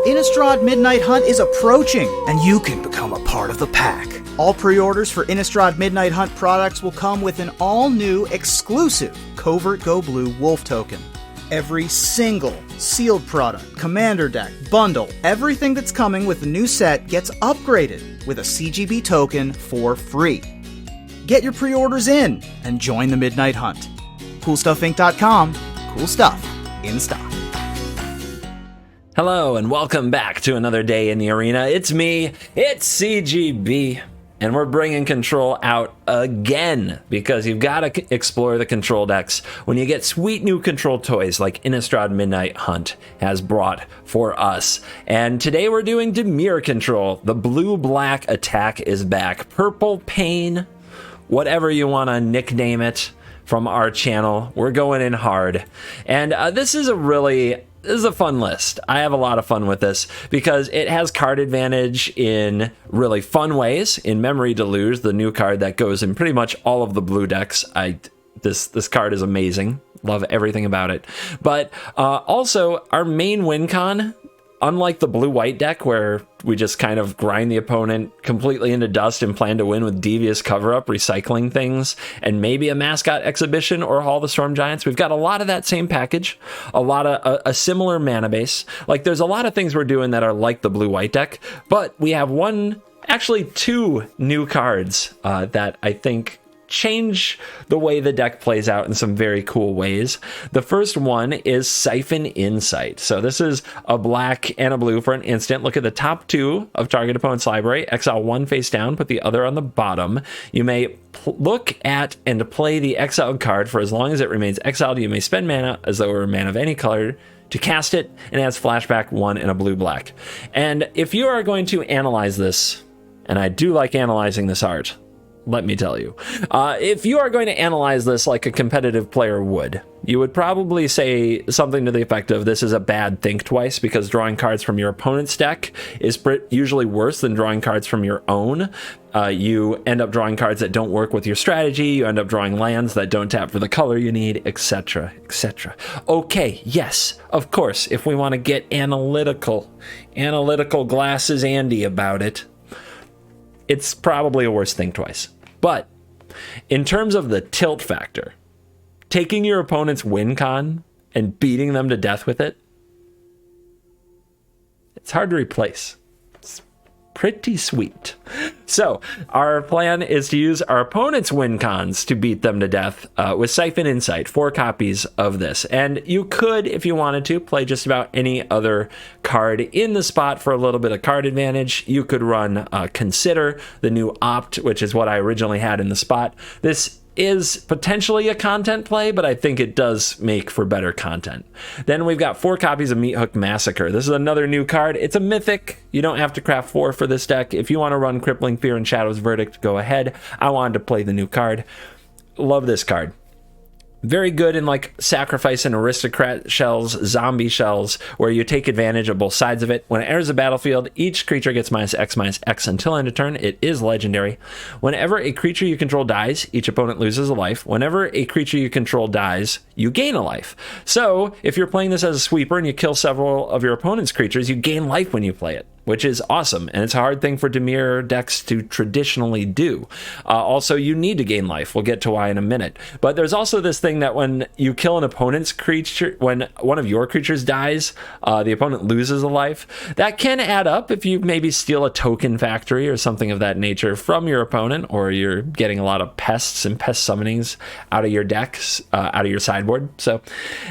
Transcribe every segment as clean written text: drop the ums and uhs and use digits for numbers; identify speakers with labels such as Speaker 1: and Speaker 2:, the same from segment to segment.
Speaker 1: Innistrad Midnight Hunt is approaching, and you can become a part of the pack. All pre-orders for Innistrad Midnight Hunt products will come with an all-new exclusive Covert Go Blue Wolf token. Every single sealed product, commander deck, bundle, everything that's coming with the new set gets upgraded with a CGB token for free. Get your pre-orders in and join the Midnight Hunt. CoolStuffInc.com. Cool stuff in stock.
Speaker 2: Hello and welcome back to another day in the arena. It's me, it's CGB, and we're bringing control out again because you've got to explore the control decks when you get sweet new control toys like Innistrad Midnight Hunt has brought for us. And today we're doing Dimir control. The blue-black attack is back. Purple Pain, whatever you want to nickname it from our channel. We're going in hard. And this is a fun list. I have a lot of fun with this because it has card advantage in really fun ways. In Memory Deluge, the new card that goes in pretty much all of the blue decks. This card is amazing. Love everything about it. But also, our main win con, unlike the blue-white deck where we just kind of grind the opponent completely into dust and plan to win with devious cover-up, recycling things, and maybe a mascot exhibition or Hall of the Storm Giants, we've got a lot of that same package, a lot of a similar mana base. Like, there's a lot of things we're doing that are like the blue-white deck, but we have two new cards that I think change the way the deck plays out in some very cool ways. The first one is Siphon Insight. So this is a black and a blue for an instant. Look at the top two of target opponent's library. Exile one face down, put the other on the bottom. You may look at and play the exiled card for as long as it remains exiled. You may spend mana as though it were a mana of any color to cast it, and it has flashback 1 and a blue-black. And if you are going to analyze this, and I do like analyzing this art, let me tell you. If you are going to analyze this like a competitive player would, you would probably say something to the effect of, this is a bad think twice, because drawing cards from your opponent's deck is usually worse than drawing cards from your own. You end up drawing cards that don't work with your strategy, you end up drawing lands that don't tap for the color you need, etc., etc. Okay, yes, of course, if we want to get analytical glasses Andy about it, it's probably a worse think twice. But in terms of the tilt factor, taking your opponent's win con and beating them to death with it, it's hard to replace. It's pretty sweet. So our plan is to use our opponent's win cons to beat them to death with Siphon Insight, 4 copies of this. And you could, if you wanted to, play just about any other card in the spot for a little bit of card advantage. You could run Consider, the new Opt, which is what I originally had in the spot. This is potentially a content play, but I think it does make for better content. Then we've got 4 copies of Mythic Massacre. This is another new card. It's a mythic. You don't have to craft 4 for this deck. If you want to run Crippling Fear and Shadow's Verdict, go ahead. I wanted to play the new card. Love this card. Very good in like Sacrifice and Aristocrat shells, zombie shells, where you take advantage of both sides of it. When it enters the battlefield, each creature gets -X until end of turn. It is legendary. Whenever a creature you control dies, each opponent loses a life. Whenever a creature you control dies, you gain a life. So if you're playing this as a sweeper and you kill several of your opponent's creatures, you gain life when you play it, which is awesome. And it's a hard thing for Dimir decks to traditionally do. Also, you need to gain life. We'll get to why in a minute. But there's also this thing that when you kill an opponent's creature, when one of your creatures dies, the opponent loses a life. That can add up if you maybe steal a token factory or something of that nature from your opponent, or you're getting a lot of pests and pest summonings out of your decks, out of your sideboard. So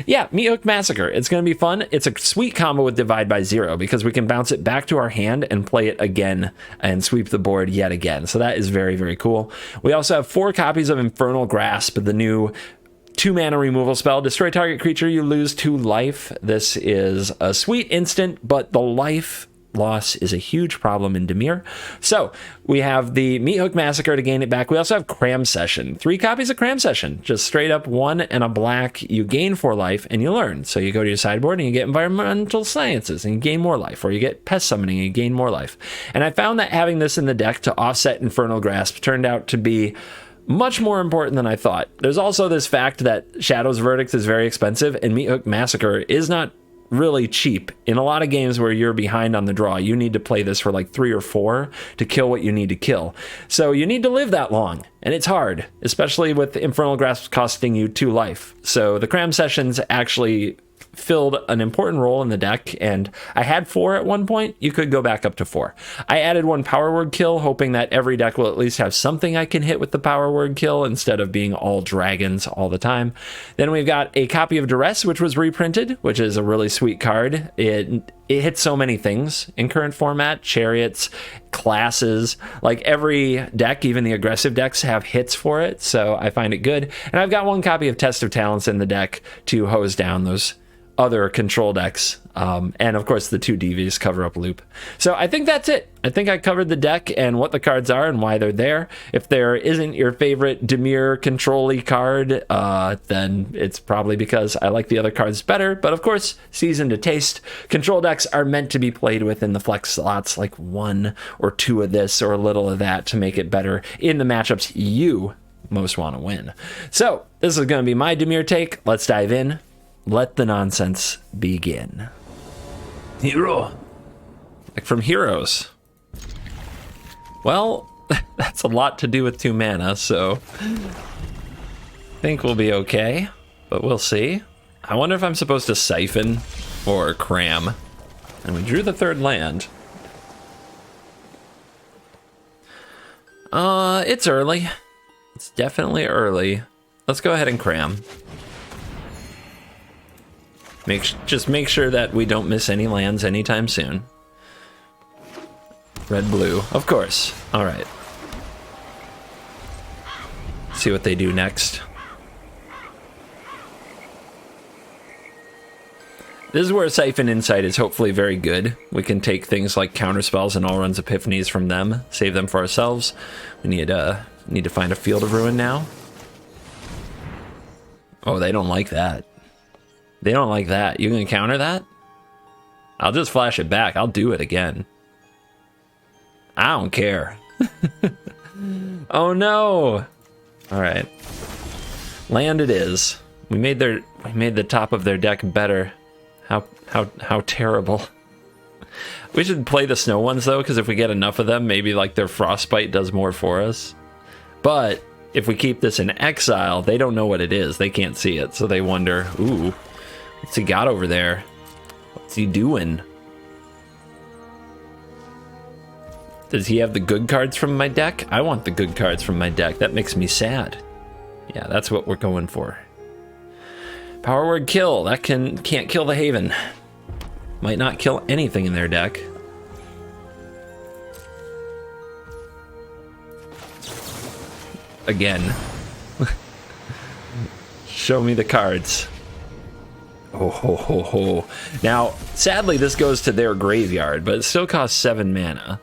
Speaker 2: yeah, Mythic Massacre. It's going to be fun. It's a sweet combo with Divide by Zero because we can bounce it back to our hand and play it again and sweep the board yet again. So that is very, very cool. We also have 4 copies of Infernal Grasp, the new 2-mana removal spell. Destroy target creature, you lose 2 life. This is a sweet instant, but the life loss is a huge problem in Dimir. So we have the Mythic Massacre to gain it back. We also have Cram Session. 3 copies of Cram Session. Just straight up 1 and a black. You gain 4 life and you learn. So you go to your sideboard and you get Environmental Sciences and you gain more life. Or you get Pest Summoning and you gain more life. And I found that having this in the deck to offset Infernal Grasp turned out to be much more important than I thought. There's also this fact that Shadow's Verdict is very expensive and Mythic Massacre is not really cheap. In a lot of games where you're behind on the draw, you need to play this for like 3 or 4 to kill what you need to kill. So you need to live that long, and it's hard, especially with Infernal Grasp costing you 2 life. So the cram sessions actually filled an important role in the deck, and I had 4 at one point. You could go back up to 4. I added 1 power word kill, hoping that every deck will at least have something I can hit with the power word kill instead of being all dragons all the time. Then we've got a copy of Duress, which was reprinted, which is a really sweet card. It hits so many things in current format: chariots, classes, like every deck, even the aggressive decks have hits for it, so I find it good. And I've got 1 copy of Test of Talents in the deck to hose down those other control decks, and of course the 2 DVs cover up loop. So I think that's it. I think I covered the deck and what the cards are and why they're there. If there isn't your favorite Dimir control-y card, then it's probably because I like the other cards better, but of course, season to taste. Control decks are meant to be played within the flex slots, like 1 or 2 of this or a little of that to make it better in the matchups you most want to win. So this is going to be my Dimir take. Let's dive in. Let the nonsense begin. Hero. Like from Heroes. Well, that's a lot to do with 2 mana, so I think we'll be okay, but we'll see. I wonder if I'm supposed to siphon or cram. And we drew the 3rd land. It's early. It's definitely early. Let's go ahead and cram. Just make sure that we don't miss any lands anytime soon. Red, blue, of course. All right. See what they do next. This is where Siphon Insight is hopefully very good. We can take things like counterspells and all runs epiphanies from them, save them for ourselves. We need to find a Field of Ruin now. Oh, they don't like that. They don't like that. You gonna counter that? I'll just flash it back. I'll do it again. I don't care. Oh no! All right, land it is. We made the top of their deck better. How terrible. We should play the snow ones though, because if we get enough of them, maybe like their frostbite does more for us. But if we keep this in exile, they don't know what it is. They can't see it, so they wonder, ooh, what's he got over there? What's he doing? Does he have the good cards from my deck? I want the good cards from my deck. That makes me sad. Yeah, that's what we're going for. Power word kill. That can't kill the Haven. Might not kill anything in their deck. Again. Show me the cards. Oh ho ho ho. Now, sadly this goes to their graveyard, but it still costs 7 mana.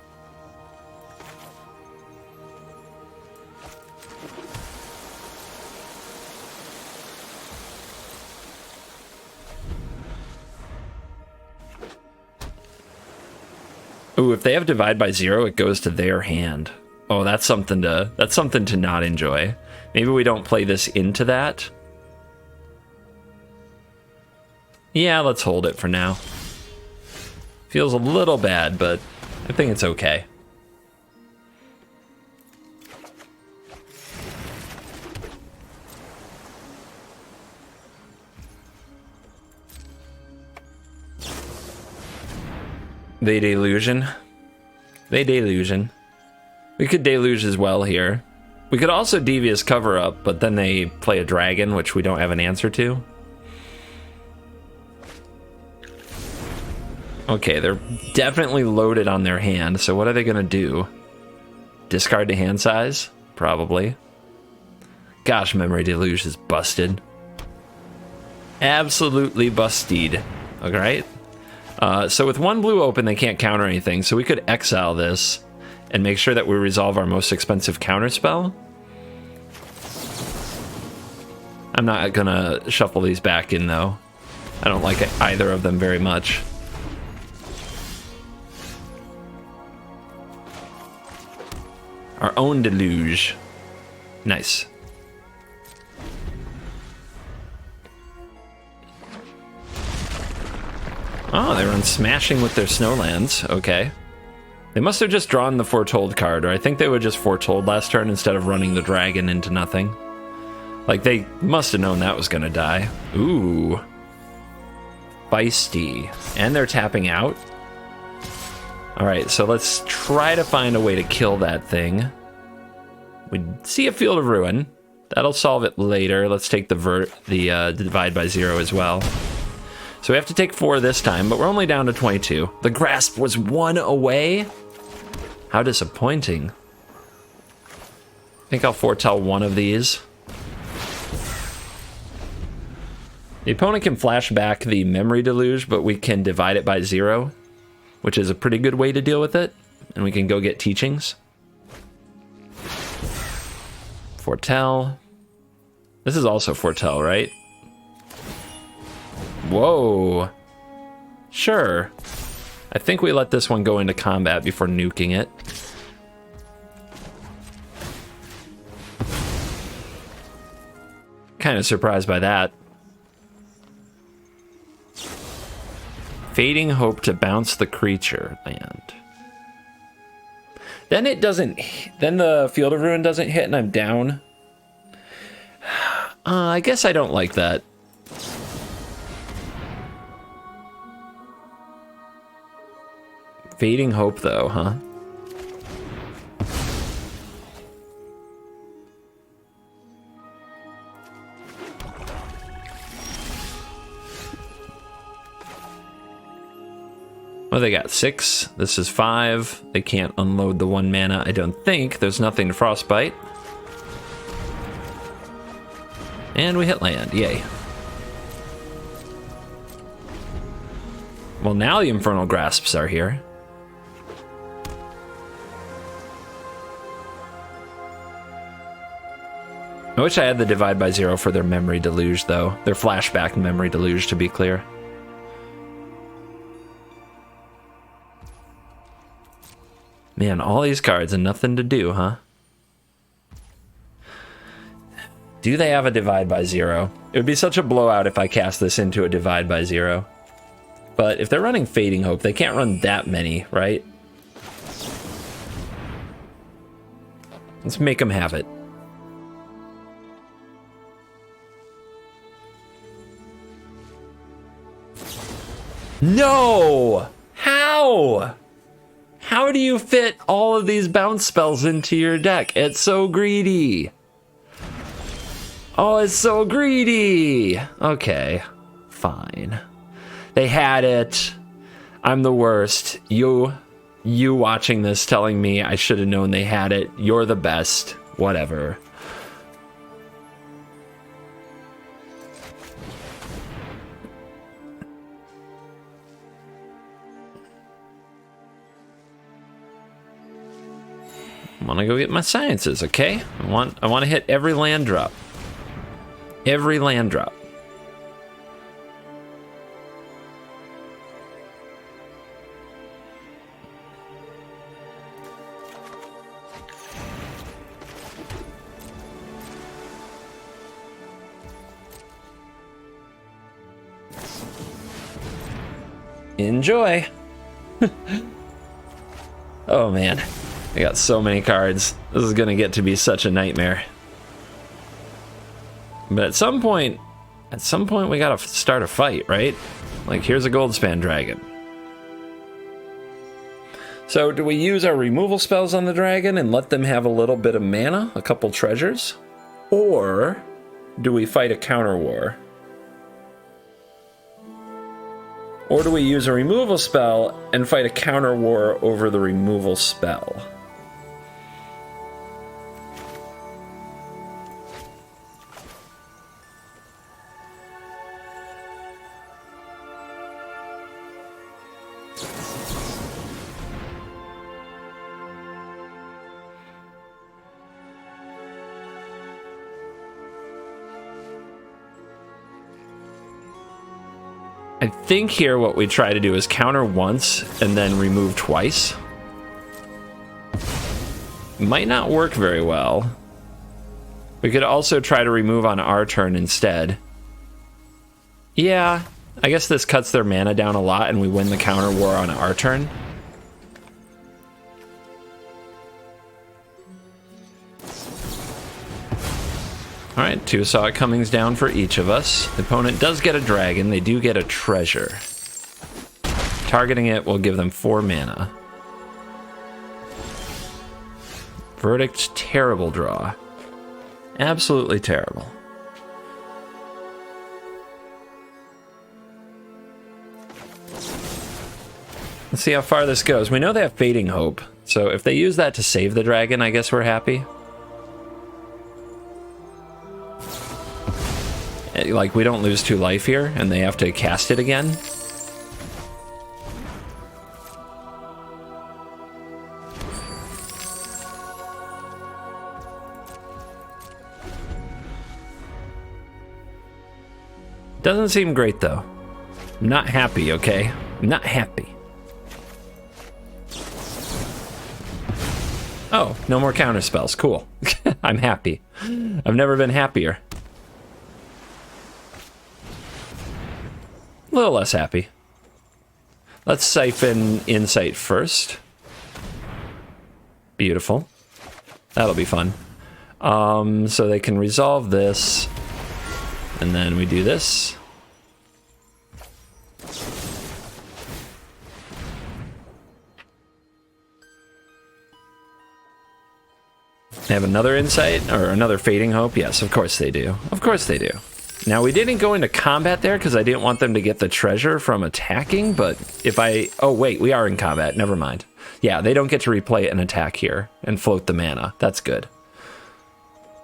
Speaker 2: Ooh, if they have divide by 0, it goes to their hand. Oh, that's something to not enjoy. Maybe we don't play this into that. Yeah, let's hold it for now. Feels a little bad, but I think it's okay. They delusion. They delusion. We could deluge as well here. We could also devious cover up, but then they play a dragon, which we don't have an answer to. Okay, they're definitely loaded on their hand, so what are they gonna do? Discard to hand size? Probably. Gosh, Memory Deluge is busted. Absolutely busted. Alright? So with 1 blue open, they can't counter anything, so we could exile this and make sure that we resolve our most expensive counterspell. I'm not gonna shuffle these back in, though. I don't like either of them very much. Our own deluge. Nice. Oh, they run Smashing with their Snowlands. Okay. They must have just drawn the Foretold card, or I think they would just Foretold last turn instead of running the dragon into nothing. Like, they must have known that was going to die. Ooh. Feisty. And they're tapping out. Alright, so let's try to find a way to kill that thing. We see a Field of Ruin. That'll solve it later. Let's take the Divide by Zero as well. So we have to take 4 this time, but we're only down to 22. The Grasp was 1 away? How disappointing. I think I'll foretell one of these. The opponent can flash back the Memory Deluge, but we can divide it by 0, which is a pretty good way to deal with it. And we can go get Teachings. Foretell. This is also Foretell, right? Whoa. Sure. I think we let this one go into combat before nuking it. Kind of surprised by that. Fading Hope to bounce the creature land. Then it doesn't... Then the Field of Ruin doesn't hit and I'm down. I guess I don't like that. Fading Hope, though, huh? Well, they got 6. This is 5. They can't unload the 1 mana, I don't think. There's nothing to Frostbite. And we hit land. Yay. Well, now the Infernal Grasps are here. I wish I had the Divide by Zero for their Memory Deluge, though. Their Flashback Memory Deluge, to be clear. Man, all these cards and nothing to do, huh? Do they have a Divide by Zero? It would be such a blowout if I cast this into a Divide by Zero. But if they're running Fading Hope, they can't run that many, right? Let's make them have it. No! How? How do you fit all of these bounce spells into your deck? It's so greedy. Oh, it's so greedy. Okay, fine. They had it. I'm the worst. You watching this telling me I should have known they had it. You're the best. Whatever. I want to go get my sciences, okay? I want to hit every land drop. Every land drop. Enjoy. Oh man. I got so many cards. This is gonna get to be such a nightmare. But at some point we gotta start a fight, right? Like, here's a Goldspan Dragon. So do we use our removal spells on the dragon and let them have a little bit of mana, a couple treasures? Or do we fight a counter war? Or do we use a removal spell and fight a counter war over the removal spell? I think here what we try to do is counter once and then remove twice. Might not work very well. We could also try to remove on our turn instead. Yeah, I guess this cuts their mana down a lot and we win the counter war on our turn. Alright, 2 Saw It Comings down for each of us. The opponent does get a dragon, they do get a treasure. Targeting it will give them 4 mana. Verdict, terrible draw. Absolutely terrible. Let's see how far this goes. We know they have Fading Hope, so if they use that to save the dragon, I guess we're happy. Like, we don't lose 2 life here, and they have to cast it again. Doesn't seem great, though. I'm not happy, okay? I'm not happy. Oh, no more counter spells. Cool. I'm happy. I've never been happier. A little less happy. Let's siphon Insight first. Beautiful. That'll be fun. So they can resolve this. And then we do this. They have another Insight, or another Fading Hope? Yes, of course they do. Of course they do. Now, we didn't go into combat there because I didn't want them to get the treasure from attacking, but if I... Oh, wait, we are in combat. Never mind. Yeah, they don't get to replay an attack here and float the mana. That's good.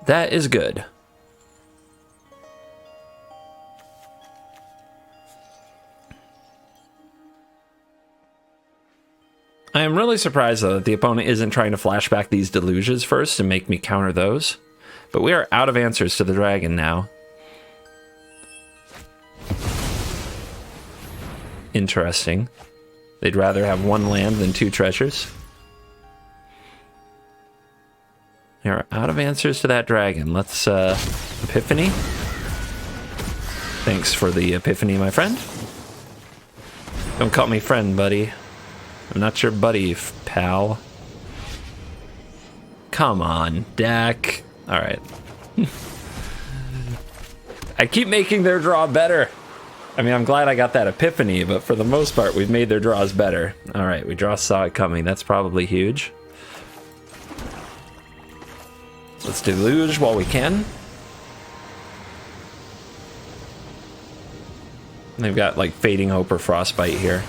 Speaker 2: That is good. I am really surprised, though, that the opponent isn't trying to flashback these deluges first and make me counter those. But we are out of answers to the dragon now. Interesting. They'd rather have 1 land than 2 treasures. We are out of answers to that dragon. Let's, Epiphany. Thanks for the Epiphany, my friend. Don't call me friend, buddy. I'm not your buddy, pal. Come on, Dak. Alright. I keep making their draw better. I mean, I'm glad I got that Epiphany, but for the most part, we've made their draws better. Alright, we Saw It Coming. That's probably huge. Let's Deluge while we can. They've got, like, Fading Hope or Frostbite here.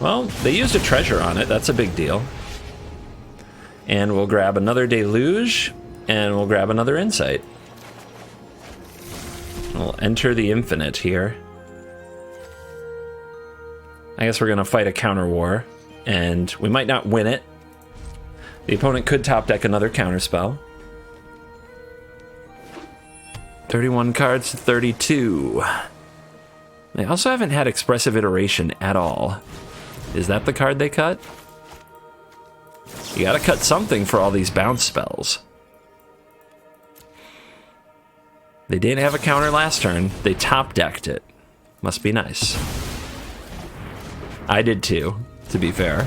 Speaker 2: Well, they used a treasure on it. That's a big deal. And we'll grab another Deluge, and we'll grab another Insight. We'll enter the infinite here. I guess we're going to fight a counter war, and we might not win it. The opponent could top deck another counter spell. 31 cards to 32. They also haven't had Expressive Iteration at all. Is that the card they cut? You gotta cut something for all these bounce spells. They didn't have a counter last turn. They top decked it. Must be nice. I did too, to be fair.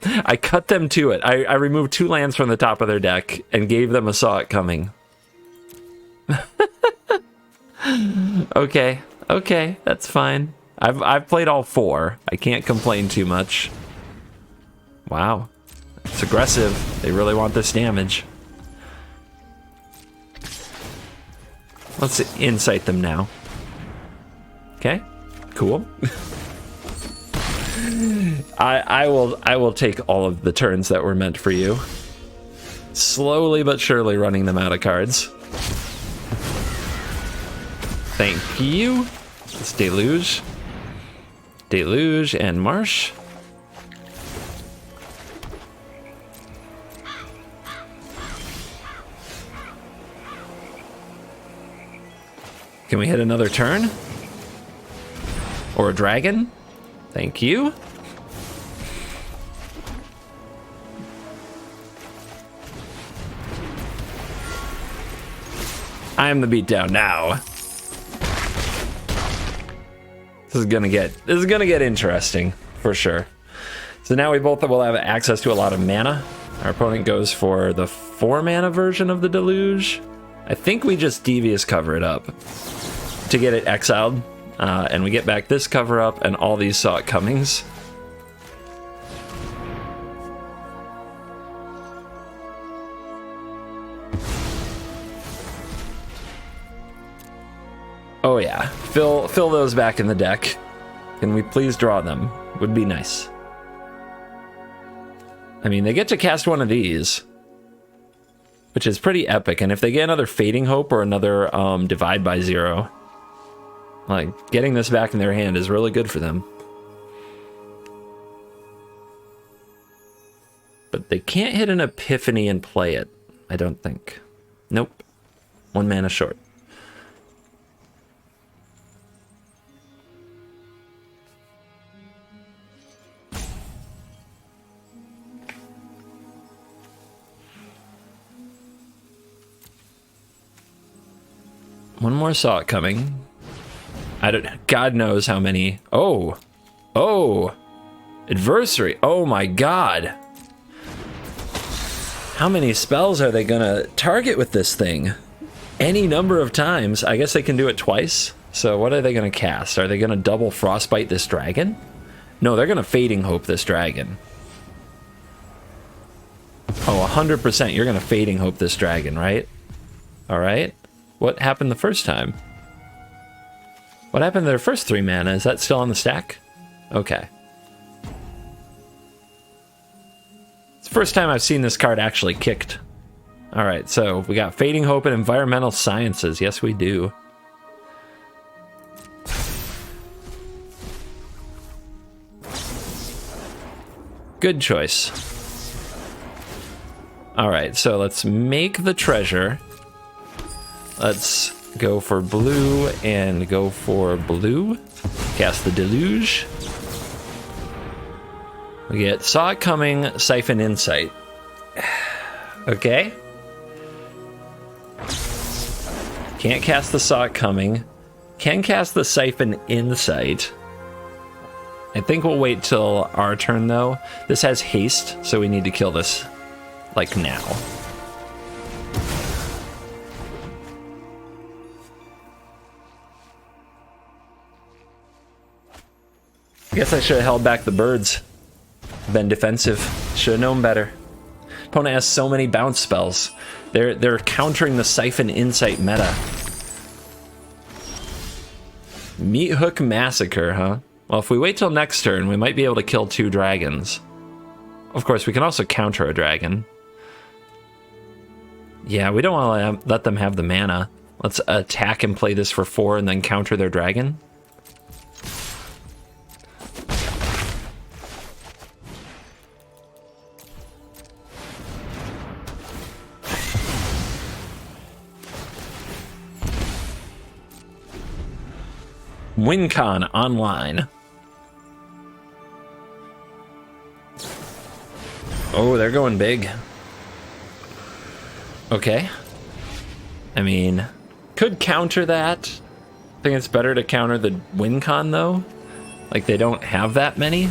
Speaker 2: I cut them to it. I removed 2 lands from the top of their deck and gave them a Saw It Coming. Okay, okay, that's fine. I've played all 4. I can't complain too much. Wow. It's aggressive. They really want this damage. Let's Insight them now. Okay, cool. I will take all of the turns that were meant for you. Slowly but surely running them out of cards. Thank you. Let's Deluge. Deluge and Marsh. Can we hit another turn? Or a dragon? Thank you. I am the beatdown now. This is gonna get interesting for sure. So now we both will have access to a lot of mana. Our opponent goes for the 4 mana version of the Deluge. I think we just Devious cover it up to get it exiled, and we get back this cover up and all these Saw It Comings. Oh yeah, fill those back in the deck. Can we please draw them? Would be nice. I mean, they get to cast one of these, which is pretty epic. And if they get another Fading Hope or another Divide by Zero, like, getting this back in their hand is really good for them. But they can't hit an Epiphany and play it, I don't think. Nope. 1 mana short. One more Saw It Coming. God knows how many. Oh. Adversary. Oh my god. How many spells are they gonna target with this thing? Any number of times. I guess they can do it twice. So what are they gonna cast? Are they gonna double Frostbite this dragon? No, they're gonna Fading Hope this dragon. Oh, 100% you're gonna Fading Hope this dragon, right? Alright. What happened the first time? What happened to their first 3 mana? Is that still on the stack? Okay. It's the first time I've seen this card actually kicked. Alright, so we got Fading Hope and Environmental Sciences. Yes, we do. Good choice. Alright, so let's make the treasure. Let's go for blue and go for blue. Cast the Deluge. We get Saw It Coming, Siphon Insight. Okay. Can't cast the Saw It Coming. Can cast the Siphon Insight. I think we'll wait till our turn though. This has haste, so we need to kill this like now. I guess I should have held back the birds. Been defensive. Should have known better. Opponent has so many bounce spells. They're countering the Siphon Insight meta. Meat Hook Massacre, huh? Well, if we wait till next turn, we might be able to kill 2 dragons. Of course, we can also counter a dragon. Yeah, we don't want to let them have the mana. Let's attack and play this for 4 and then counter their dragon. WinCon online. Oh, they're going big. Okay. I mean, could counter that. I think it's better to counter the WinCon though. Like, they don't have that many.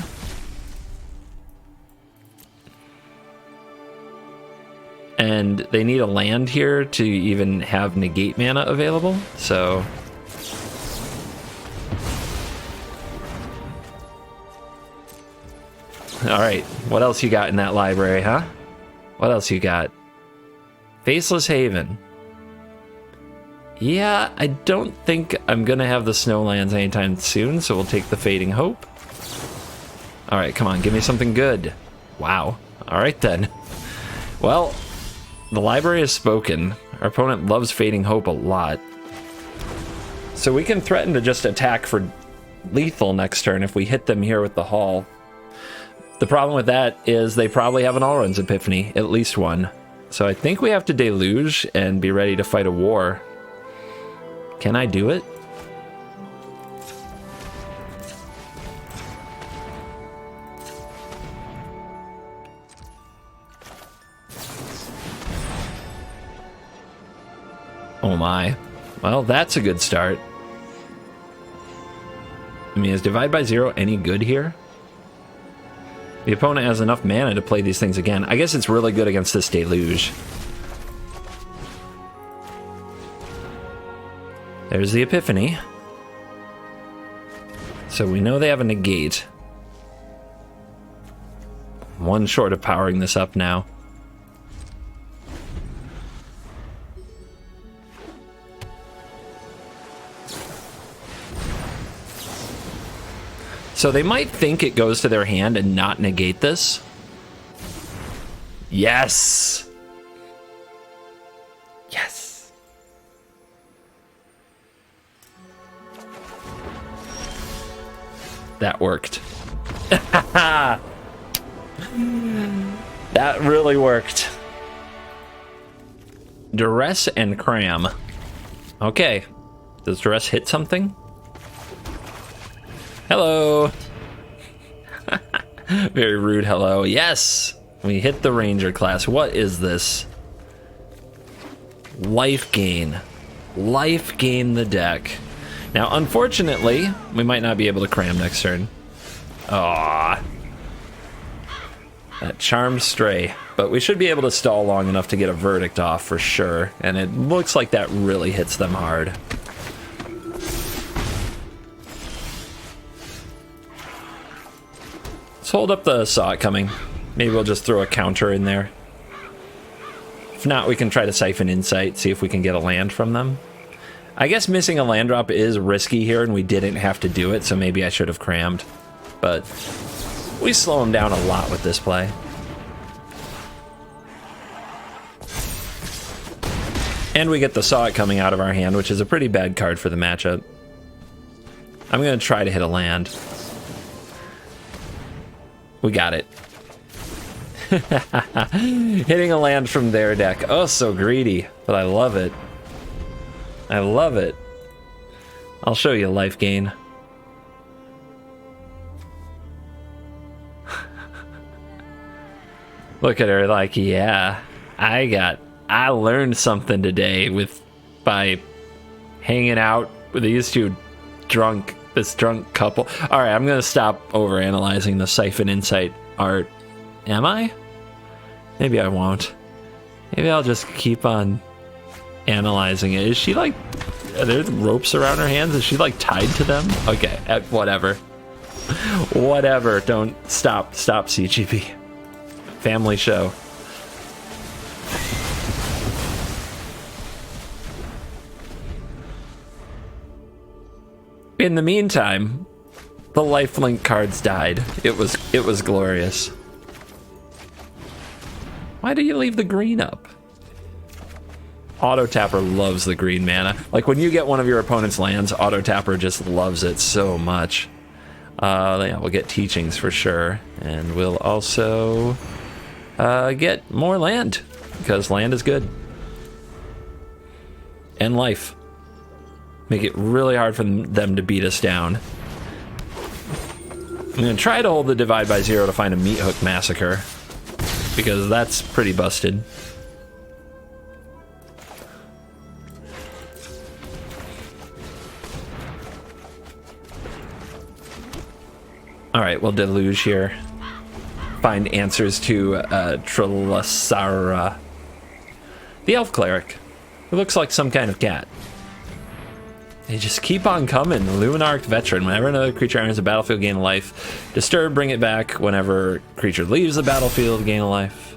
Speaker 2: And they need a land here to even have negate mana available, so... Alright, what else you got in that library, huh? What else you got? Faceless Haven. Yeah, I don't think I'm gonna have the Snowlands anytime soon, so we'll take the Fading Hope. Alright, come on, give me something good. Wow. Alright then. Well, the library has spoken. Our opponent loves Fading Hope a lot. So we can threaten to just attack for lethal next turn if we hit them here with the Haul. The problem with that is they probably have an Alrund's Epiphany, at least one. So I think we have to Deluge and be ready to fight a war. Can I do it? Oh my. Well, that's a good start. I mean, is Divide by Zero any good here? The opponent has enough mana to play these things again. I guess it's really good against this Deluge. There's the Epiphany. So we know they have a negate. One short of powering this up now. So they might think it goes to their hand and not negate this. Yes! Yes! That worked. That really worked. Duress and Cram. Okay. Does Duress hit something? Hello. Very rude hello. Yes! We hit the Ranger class. What is this? Life Gain. Life Gain the deck. Now, unfortunately, we might not be able to Cram next turn. Aww. That Charmed Stray. But we should be able to stall long enough to get a Verdict off for sure. And it looks like that really hits them hard. Let's hold up the Saw It Coming. Maybe we'll just throw a counter in there. If not, we can try to Siphon Insight, see if we can get a land from them. I guess missing a land drop is risky here, and we didn't have to do it, so maybe I should have crammed. But we slow them down a lot with this play. And we get the Saw It Coming out of our hand, which is a pretty bad card for the matchup. I'm going to try to hit a land. We got it. Hitting a land from their deck. Oh, so greedy, but I love it. I love it. I'll show you Life Gain. Look at her like, yeah, I learned something today by hanging out with these two this drunk couple. All right, I'm gonna stop overanalyzing the Siphon Insight art. Am I? Maybe I won't. Maybe I'll just keep on analyzing it. Is she like, are there ropes around her hands? Is she like tied to them? Okay, whatever. Whatever, don't stop CGB. Family show. In the meantime, the lifelink cards died. It was glorious. Why do you leave the green up? Auto Tapper loves the green mana. Like when you get one of your opponent's lands, Auto Tapper just loves it so much. Yeah, we'll get Teachings for sure, and we'll also get more land because land is good. And life. Make it really hard for them to beat us down. I'm gonna try to hold the Divide by Zero to find a Meat Hook Massacre, because that's pretty busted. Alright, we'll Deluge here. Find answers to Trilasara. The Elf Cleric. It looks like some kind of cat. They just keep on coming. Luminarch Veteran. Whenever another creature enters the battlefield, gain a life. Disturb, bring it back. Whenever creature leaves the battlefield, gain a life.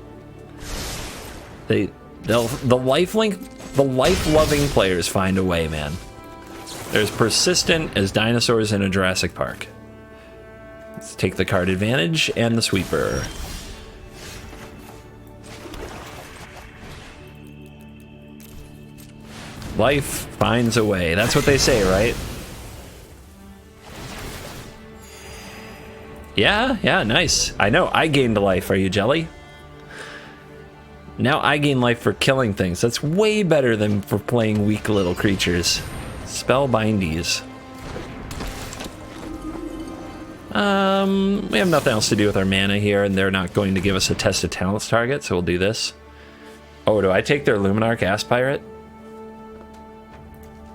Speaker 2: The life-loving players find a way, man. They're as persistent as dinosaurs in a Jurassic Park. Let's take the card advantage and the sweeper. Life finds a way. That's what they say, right? Yeah, nice. I know, I gained a life. Are you jelly? Now I gain life for killing things. That's way better than for playing weak little creatures. Spellbindies. We have nothing else to do with our mana here, and they're not going to give us a Test of Talents target, so we'll do this. Oh, do I take their Luminarch Ass Pirate?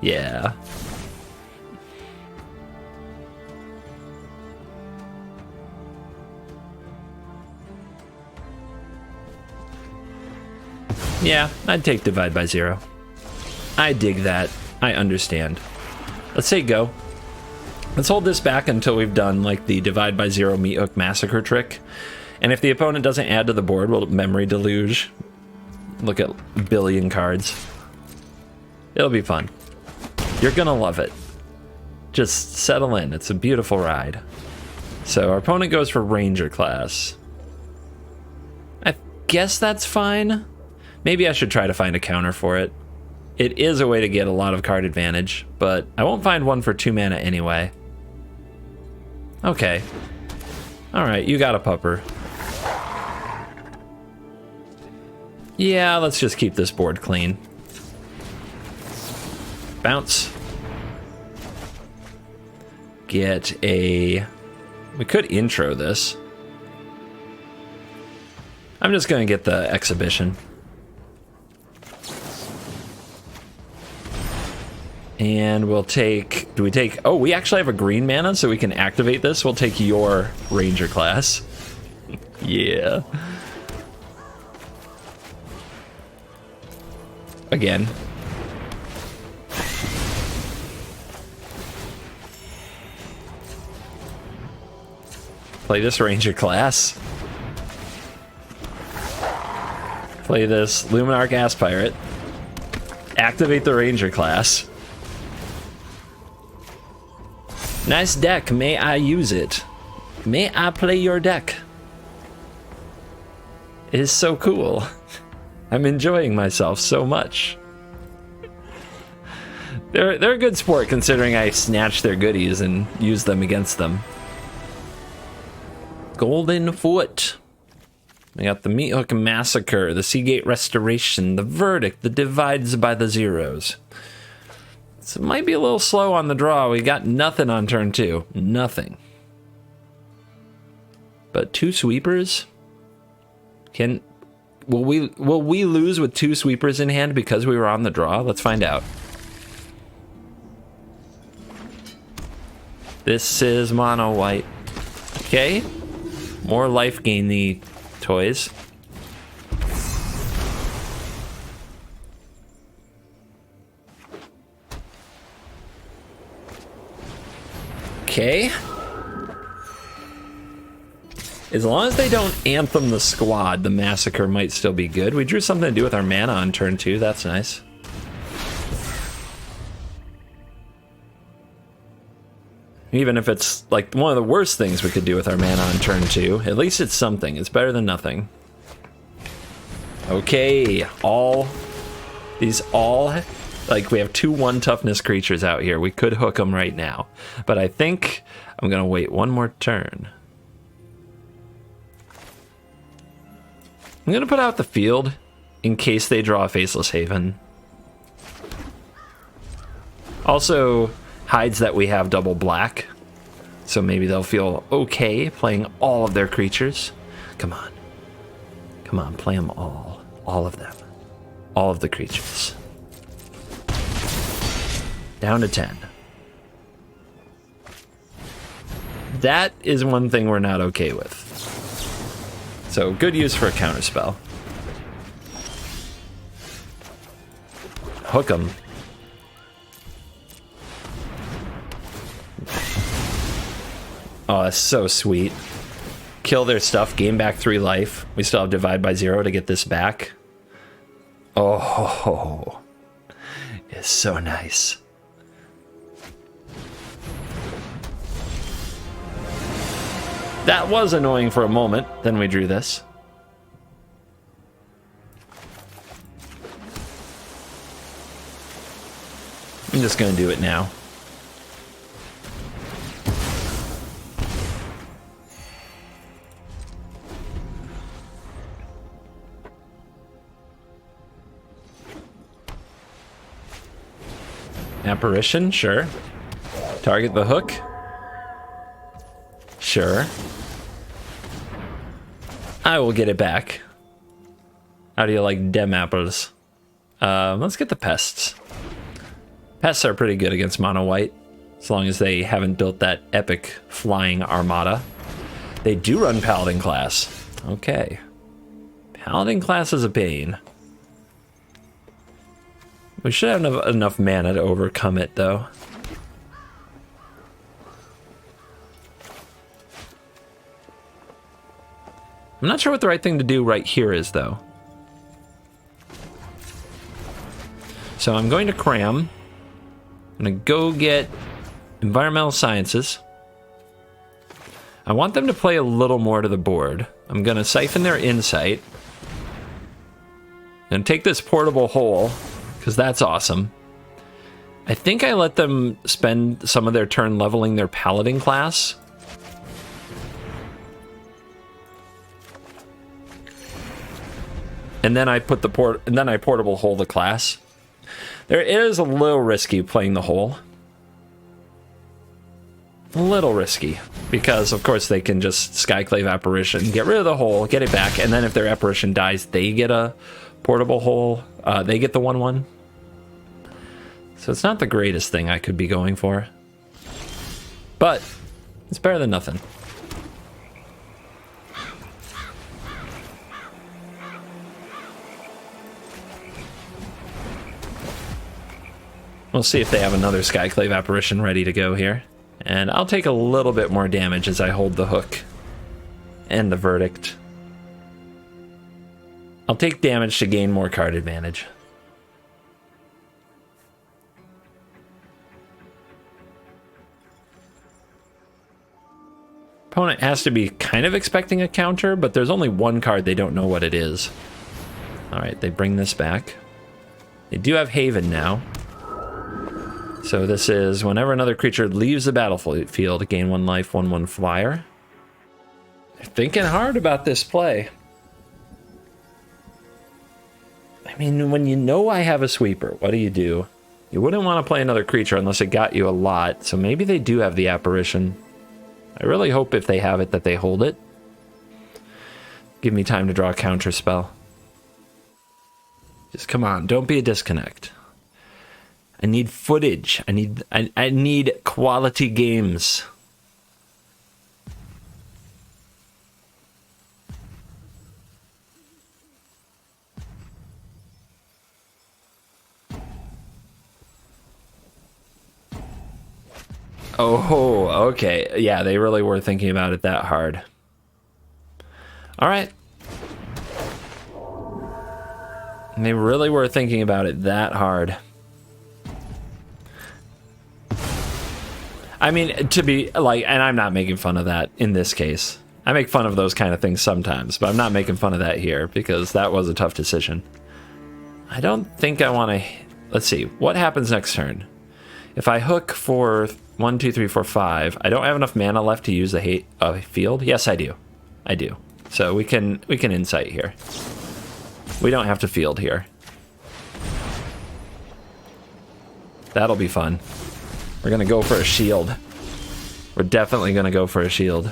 Speaker 2: Yeah. Yeah, I'd take Divide by Zero. I dig that. I understand. Let's say go. Let's hold this back until we've done like the Divide by Zero Meat Hook Massacre trick. And if the opponent doesn't add to the board, we'll Memory Deluge. Look at billion cards. It'll be fun. You're gonna love it. Just settle in. It's a beautiful ride. So our opponent goes for Ranger class. I guess that's fine. Maybe I should try to find a counter for it. It is a way to get a lot of card advantage, but I won't find one for 2 mana anyway. Okay. Alright, you got a pupper. Yeah, let's just keep this board clean. Bounce. Get a... We could intro this. I'm just gonna get the exhibition. And we'll take... Do we take... Oh, we actually have a green mana, so we can activate this. We'll take your Ranger class. Yeah. Again. Play this Ranger class. Play this Luminar Gas Pirate. Activate the Ranger class. Nice deck. May I use it? May I play your deck? It is so cool. I'm enjoying myself so much. They're a good sport considering I snatched their goodies and used them against them. Golden Foot. We got the Meat Hook Massacre, the Seagate Restoration, the Verdict, the Divides by the Zeros. So it might be a little slow on the draw. We got nothing on turn 2. Nothing. But 2 sweepers? Will we lose with 2 sweepers in hand because we were on the draw? Let's find out. This is mono white. Okay. More life gain the toys. Okay. As long as they don't Anthem the squad, the Massacre might still be good. We drew something to do with our mana on turn 2. That's nice. Even if it's like one of the worst things we could do with our mana on turn 2, at least it's something. It's better than nothing. Okay, like we have 2/1 toughness creatures out here. We could hook them right now, but I think I'm gonna wait one more turn. I'm gonna put out the field in case they draw a Faceless Haven. Also hides that we have double black, so maybe they'll feel okay playing all of their creatures. Come on. Come on, play them all. All of them. All of the creatures. Down to 10. That is one thing we're not okay with. So, good use for a counterspell. Hook 'em. Oh, that's so sweet. Kill their stuff, gain back 3 life. We still have Divide by 0 to get this back. Oh, it's so nice. That was annoying for a moment, then we drew this. I'm just gonna do it now. Apparition, sure. Target the hook. Sure. I will get it back. How do you like dem apples? Let's get the pests. Pests are pretty good against mono white, as long as they haven't built that epic flying armada. They do run Paladin class. Okay. Paladin class is a pain. We should have enough mana to overcome it, though. I'm not sure what the right thing to do right here is, though. So I'm going to cram. I'm going to go get environmental sciences. I want them to play a little more to the board. I'm going to siphon their insight. And take this portable hole, because that's awesome. I think I let them spend some of their turn leveling their paladin class. And then I put the portable hole the class. There is a little risky playing the hole. A little risky, because of course they can just Skyclave Apparition, get rid of the hole, get it back, and then if their apparition dies, they get a portable hole. They get the 1/1. So it's not the greatest thing I could be going for, but it's better than nothing. We'll see if they have another Skyclave Apparition ready to go here. And I'll take a little bit more damage as I hold the hook and the verdict. I'll take damage to gain more card advantage. Opponent has to be kind of expecting a counter, but there's only one card they don't know what it is. Alright, they bring this back. They do have Haven now. So this is whenever another creature leaves the battlefield, gain 1 life, 1/1 flyer. They're thinking hard about this play. I mean, when you know I have a sweeper, what do? You wouldn't want to play another creature unless it got you a lot, so maybe they do have the apparition. I really hope if they have it that they hold it. Give me time to draw a counter spell. Just come on, don't be a disconnect. I need footage. I need quality games. Oh, okay. Yeah, they really were thinking about it that hard. All right. They really were thinking about it that hard. I mean, to be like, and I'm not making fun of that in this case. I make fun of those kind of things sometimes, but I'm not making fun of that here because that was a tough decision. I don't think I want to. Let's see. What happens next turn? If I hook for 1, 2, 3, 4, 5, I don't have enough mana left to use the field. Yes, I do. I do. So we can insight here. We don't have to field here. That'll be fun. We're gonna go for a shield. We're definitely gonna go for a shield.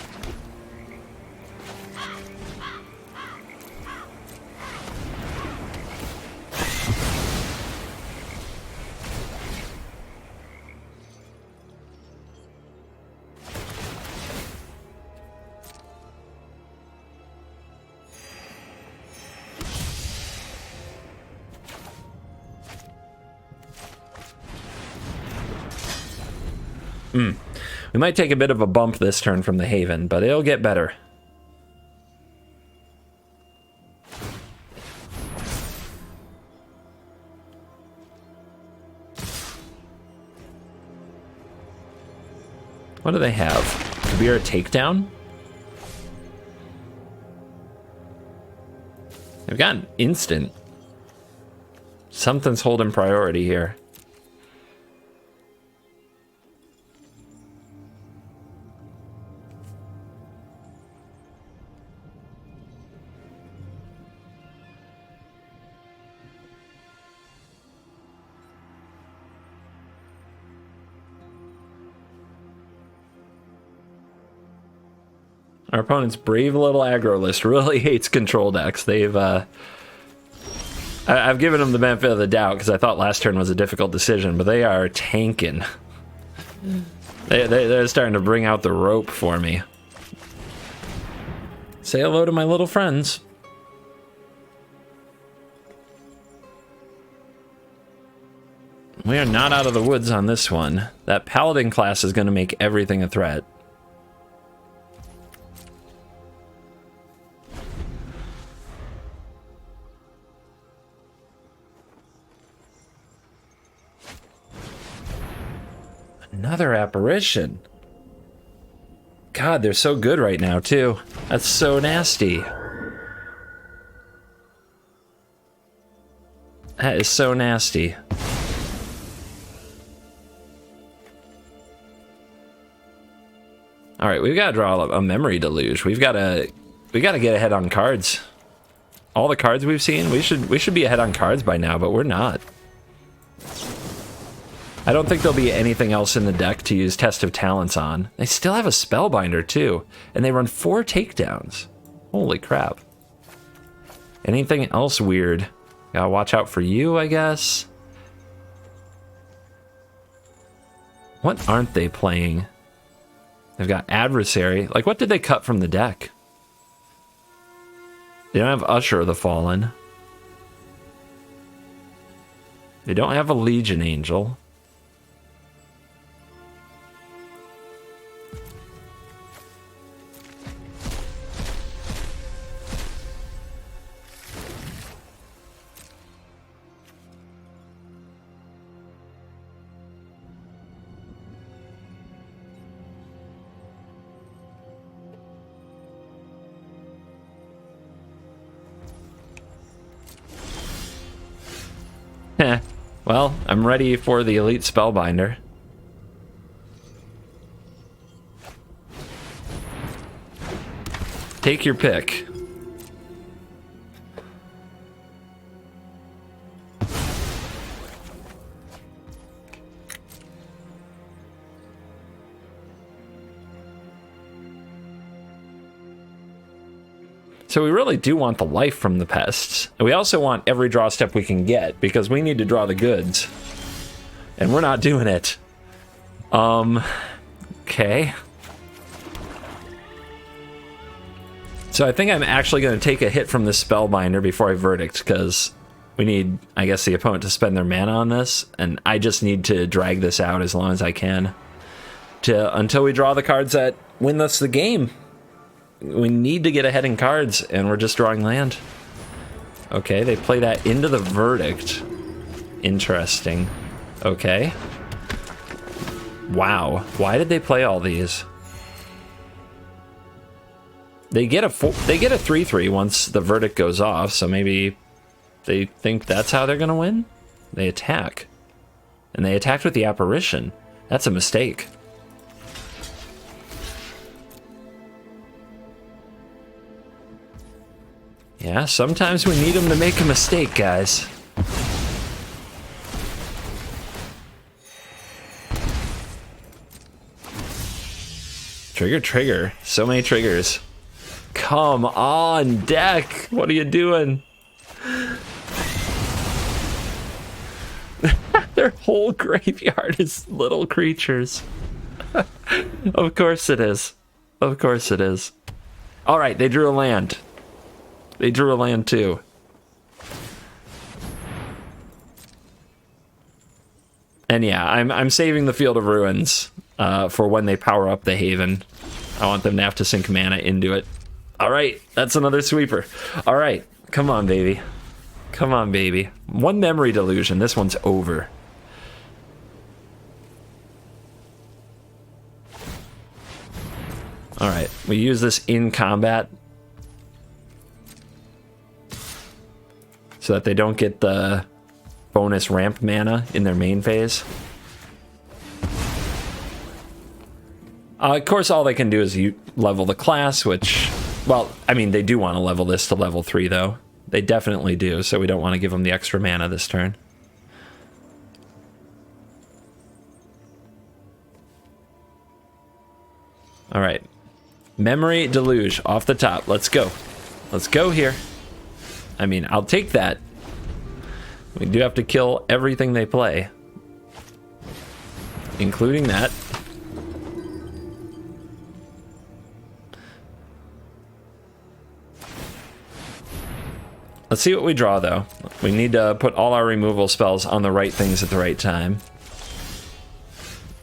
Speaker 2: We might take a bit of a bump this turn from the Haven, but it'll get better. What do they have? Dimir a takedown? They've got an instant. Something's holding priority here. Our opponent's brave little aggro list really hates control decks. They've I've given them the benefit of the doubt because I thought last turn was a difficult decision, but they are tanking. They're starting to bring out the rope for me. Say hello to my little friends. We are not out of the woods on this one. That paladin class is going to make everything a threat. Another apparition. God, they're so good right now, too. That's so nasty. That is so nasty. All right, we've got to draw a memory deluge. We got to get ahead on cards. All the cards we've seen, we should be ahead on cards by now, but we're not. I don't think there'll be anything else in the deck to use Test of Talents on. They still have a Spellbinder too, and they run 4 takedowns. Holy crap. Anything else weird? Gotta watch out for you, I guess. What aren't they playing? They've got Adversary. Like, what did they cut from the deck? They don't have Usher the Fallen. They don't have a Legion Angel. Well, I'm ready for the Elite Spellbinder. Take your pick. So we really do want the life from the pests. And we also want every draw step we can get, because we need to draw the goods. And we're not doing it. Okay. So I think I'm actually going to take a hit from the Spellbinder before I verdict, because we need, I guess, the opponent to spend their mana on this, and I just need to drag this out as long as I can until we draw the cards that win us the game. We need to get ahead in cards, and we're just drawing land. Okay, they play that into the verdict. Interesting. Okay. Wow. Why did they play all these? They get a 3/3 once the verdict goes off, so maybe they think that's how they're gonna win? They attack. And they attacked with the apparition. That's a mistake. Yeah, sometimes we need them to make a mistake, guys. Trigger, trigger. So many triggers. Come on, deck. What are you doing? Their whole graveyard is little creatures. Of course it is. Of course it is. All right, they drew a land. They drew a land too. And yeah, I'm saving the Field of Ruins for when they power up the Haven. I want them to have to sink mana into it. All right, that's another sweeper. All right, come on, baby. Come on, baby. One memory delusion. This one's over. All right, we use this in combat so that they don't get the bonus ramp mana in their main phase. Of course, all they can do is level the class, which, well, I mean, they do want to level this to level 3, though. They definitely do, so we don't want to give them the extra mana this turn. All right. Memory Deluge off the top. Let's go. Let's go here. I mean, I'll take that. We do have to kill everything they play, including that. Let's see what we draw, though. We need to put all our removal spells on the right things at the right time.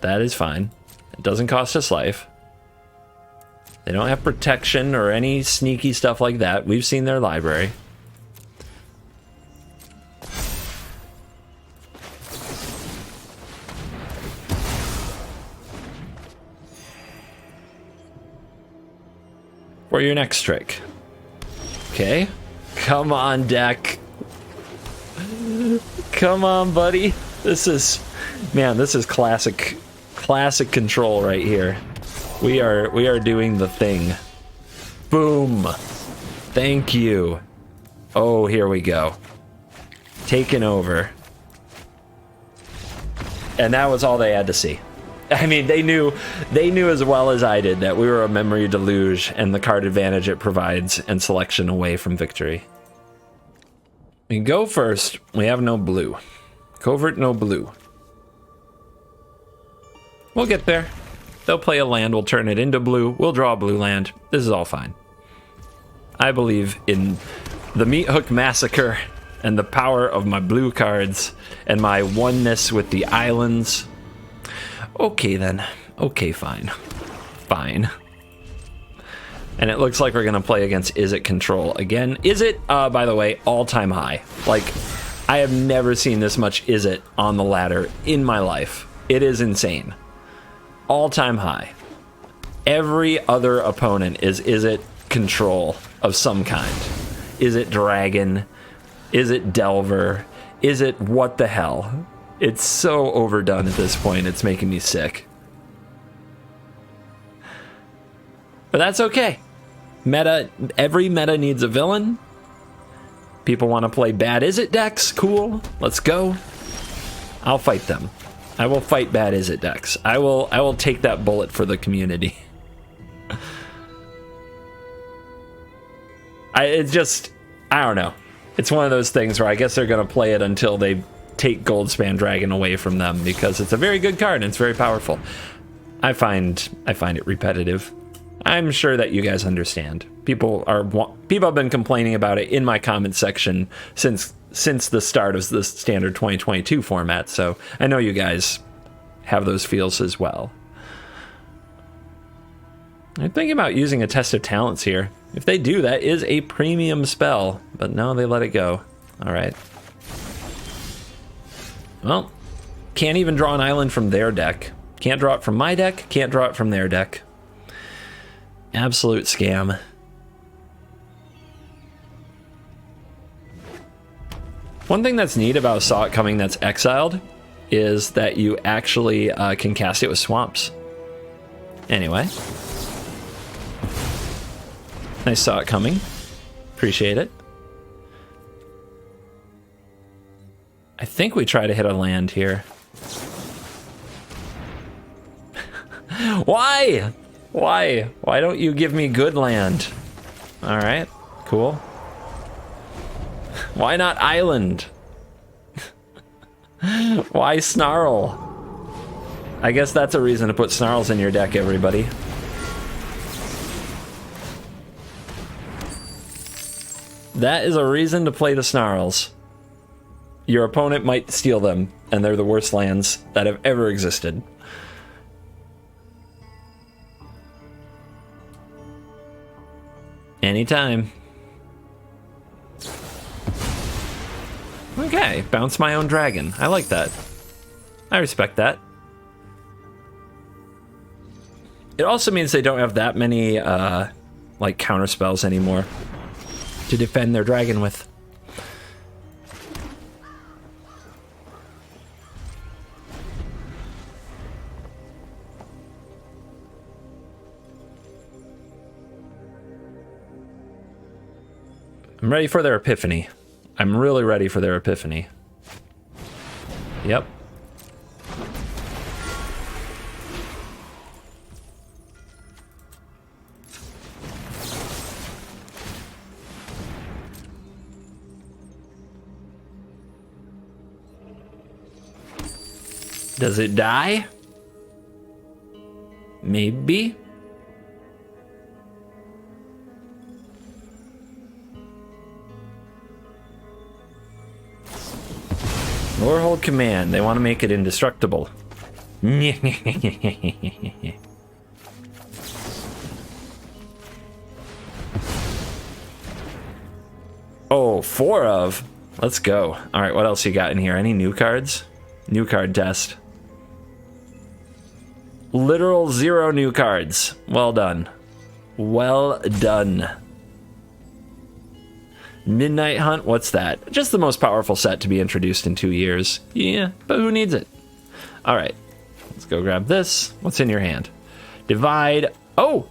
Speaker 2: That is fine. It doesn't cost us life. They don't have protection or any sneaky stuff like that. We've seen their library. For your next trick. Okay. Come on, deck. Come on, buddy. This is, man, this is classic control right here. We are doing the thing. Boom. Thank you. Oh, here we go. Taken over. And that was all they had to see. I mean, they knew as well as I did that we were a memory deluge and the card advantage it provides and selection away from victory. We go first. We have no blue. Covert, no blue. We'll get there. They'll play a land, we'll turn it into blue, we'll draw a blue land. This is all fine. I believe in the Meat Hook Massacre and the power of my blue cards and my oneness with the islands. Okay then. Okay, fine. Fine. And it looks like we're gonna play against Izzet Control again. Izzet, by the way, all-time high. Like, I have never seen this much Izzet on the ladder in my life. It is insane. All-time high. Every other opponent is Izzet Control of some kind. Izzet Dragon? Izzet Delver? Izzet what the hell? It's so overdone at this point, it's making me sick. But that's okay. Meta, every meta needs a villain. People want to play bad Izzet decks, cool, let's go. I'll fight them. I will fight bad Izzet decks. I will take that bullet for the community. I don't know. It's one of those things where I guess they're gonna play it until they take Goldspan Dragon away from them because it's a very good card and it's very powerful. I find it repetitive. I'm sure that you guys understand. People have been complaining about it in my comment section since the start of the standard 2022 format, so I know you guys have those feels as well. I'm thinking about using a Test of Talents here. If they do, that is a premium spell, but no, they let it go. All right. Well, can't even draw an island from their deck. Can't draw it from my deck, can't draw it from their deck. Absolute scam. One thing that's neat about Saw It Coming that's exiled is that you actually can cast it with swamps. Anyway. Nice Saw It Coming. Appreciate it. I think we try to hit a land here. Why? Why? Why don't you give me good land? Alright, cool. Why not island? Why snarl? I guess that's a reason to put snarls in your deck, everybody. That is a reason to play the snarls. Your opponent might steal them, and they're the worst lands that have ever existed. Anytime. Okay, bounce my own dragon. I like that. I respect that. It also means they don't have that many, like, counter spells anymore to defend their dragon with. I'm ready for their epiphany. I'm really ready for their epiphany. Yep. Does it die? Maybe. Or hold command. They want to make it indestructible. Oh, 4 of. Let's go. All right, what else you got in here? Any new cards? New card test. Literal 0 new cards. Well done. Well done. Midnight Hunt, what's that? Just the most powerful set to be introduced in 2 years. Yeah, but who needs it? All right, let's go grab this. What's in your hand? Divide. Oh.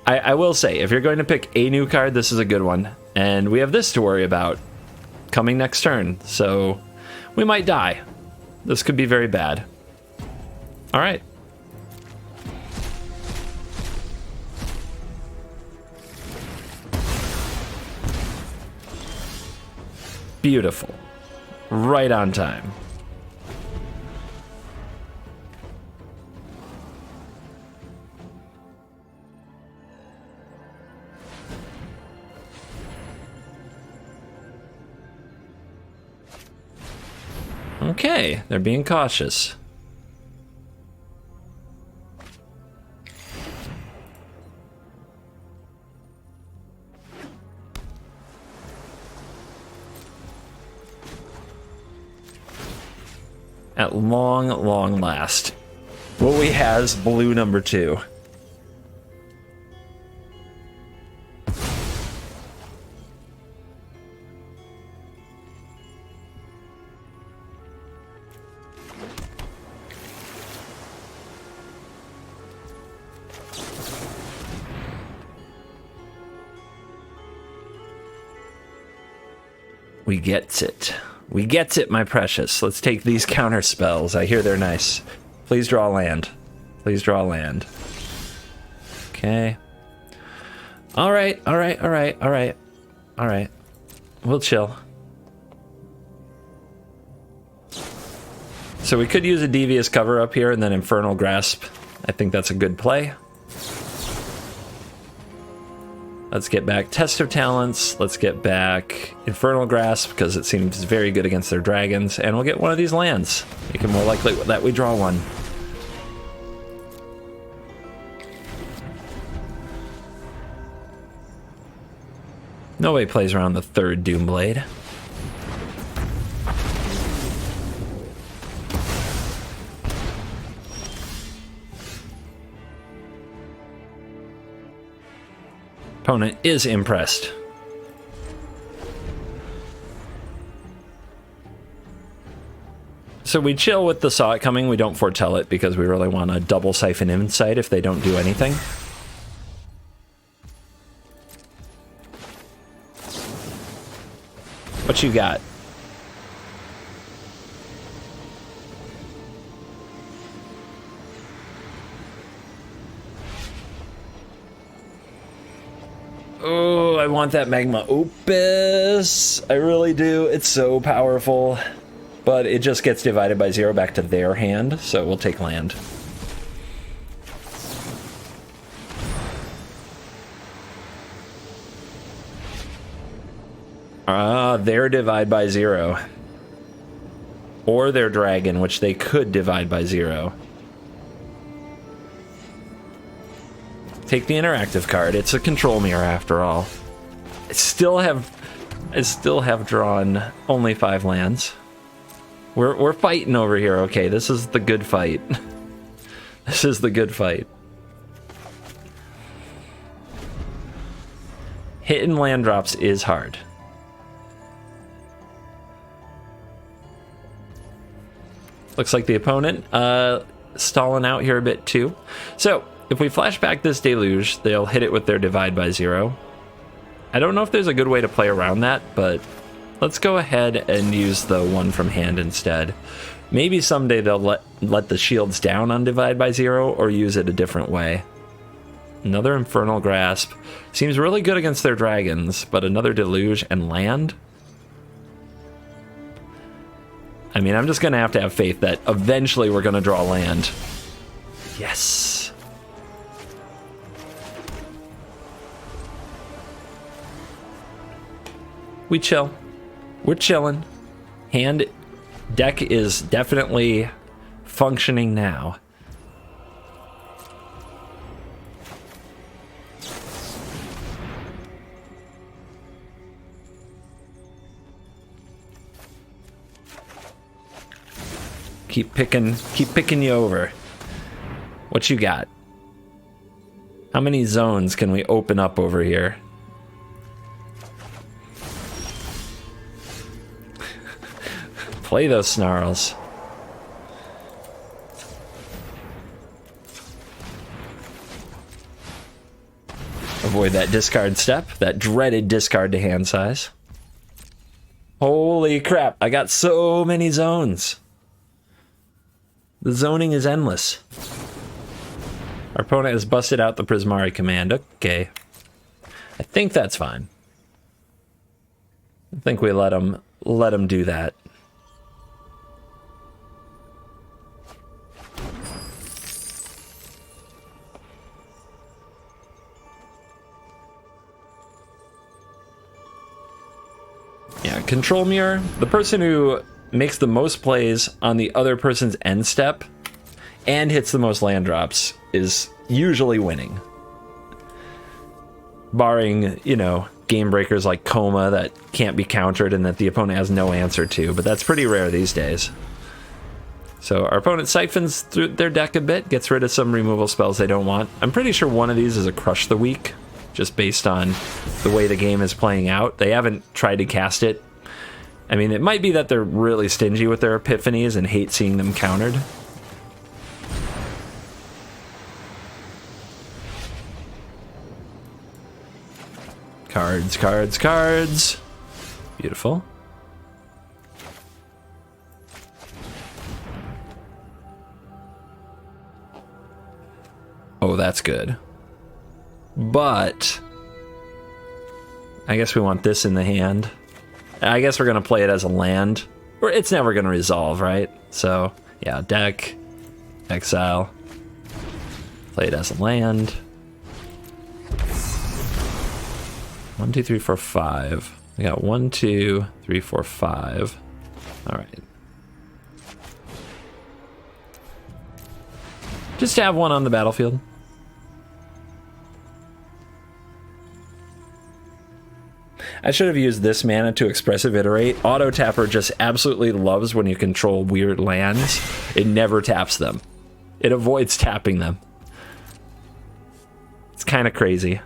Speaker 2: I will say, if you're going to pick a new card, this is a good one. And we have this to worry about coming next turn, so we might die. This could be very bad. All right. Beautiful. Right on time. Okay, they're being cautious. At long last, what we has blue number 2. We gets it. We gets it, my precious. Let's take these counter spells. I hear they're nice. Please draw land. Please draw land. Okay. All right. We'll chill. So we could use a Devious Cover up here and then Infernal Grasp. I think that's a good play. Let's get back Test of Talents. Let's get back Infernal Grasp because it seems very good against their dragons. And we'll get one of these lands. Make it more likely that we draw one. Nobody plays around the 3rd Doomblade. Opponent is impressed. So we chill with the Saw It Coming. We don't foretell it because we really want to double Siphon Insight if they don't do anything. What you got? Oh, I want that Magma Opus. I really do. It's so powerful. But it just gets divided by 0 back to their hand, so we'll take land. Their divide by 0. Or their dragon, which they could divide by 0. Take the interactive card. It's a control mirror after all. I still have drawn only 5 lands. We're fighting over here, okay? This is the good fight. This is the good fight. Hitting land drops is hard. Looks like the opponent stalling out here a bit too. So if we flash back this Deluge, they'll hit it with their divide by 0. I don't know if there's a good way to play around that, but let's go ahead and use the one from hand instead. Maybe someday they'll let the shields down on divide by 0 or use it a different way. Another Infernal Grasp. Seems really good against their dragons, but another Deluge and land? I mean, I'm just going to have faith that eventually we're going to draw land. Yes. We chill. We're chilling. Hand deck is definitely functioning now. Keep picking you over. What you got? How many zones can we open up over here? Play those snarls. Avoid that discard step, that dreaded discard to hand size. Holy crap, I got so many zones. The zoning is endless. Our opponent has busted out the Prismari command. Okay. I think that's fine. I think we let him do that. Yeah, control mirror. The person who makes the most plays on the other person's end step and hits the most land drops is usually winning. Barring, you know, game breakers like Coma that can't be countered and that the opponent has no answer to, but that's pretty rare these days. So our opponent siphons through their deck a bit, gets rid of some removal spells they don't want. I'm pretty sure one of these is a Crush the Weak, just based on the way the game is playing out. They haven't tried to cast it. I mean, it might be that they're really stingy with their epiphanies and hate seeing them countered. Cards, cards, cards. Beautiful. Oh, that's good. But I guess we want this in the hand. I guess we're going to play it as a land. Or it's never going to resolve, right? So, yeah, deck, exile. Play it as a land. 1, 2, 3, 4, 5. We got 1, 2, 3, 4, 5. All right. Just have one on the battlefield. I should have used this mana to expressive iterate. Auto Tapper just absolutely loves when you control weird lands. It never taps them. It avoids tapping them. It's kind of crazy.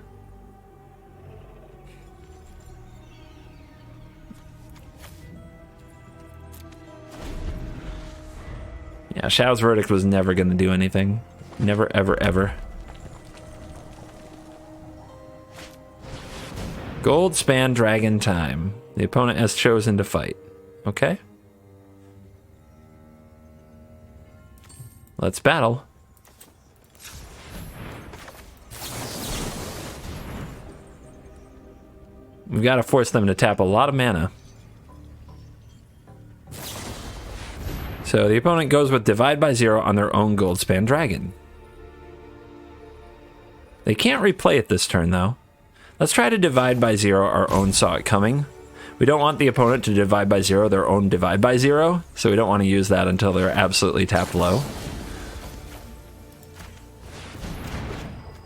Speaker 2: Yeah, Shao's Verdict was never going to do anything. Never, ever, ever. Gold Span Dragon time. The opponent has chosen to fight. Okay. Let's battle. We've got to force them to tap a lot of mana. So the opponent goes with Divide by 0 on their own Goldspan Dragon. They can't replay it this turn, though. Let's try to Divide by 0 our own Saw It Coming. We don't want the opponent to Divide by 0 their own Divide by 0, so we don't want to use that until they're absolutely tapped low.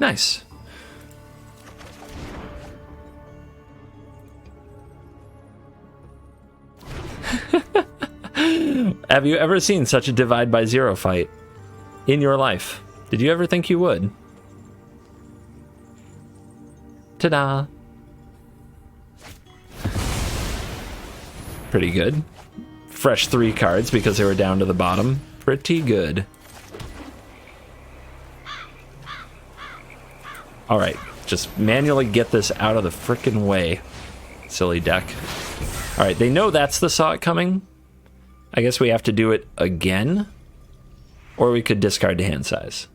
Speaker 2: Nice. Have you ever seen such a Divide by 0 fight in your life? Did you ever think you would? Ta-da! Pretty good. Fresh 3 cards because they were down to the bottom. Pretty good. Alright, just manually get this out of the frickin' way. Silly deck. Alright, they know that's the Saw It Coming. I guess we have to do it again. Or we could discard to hand size.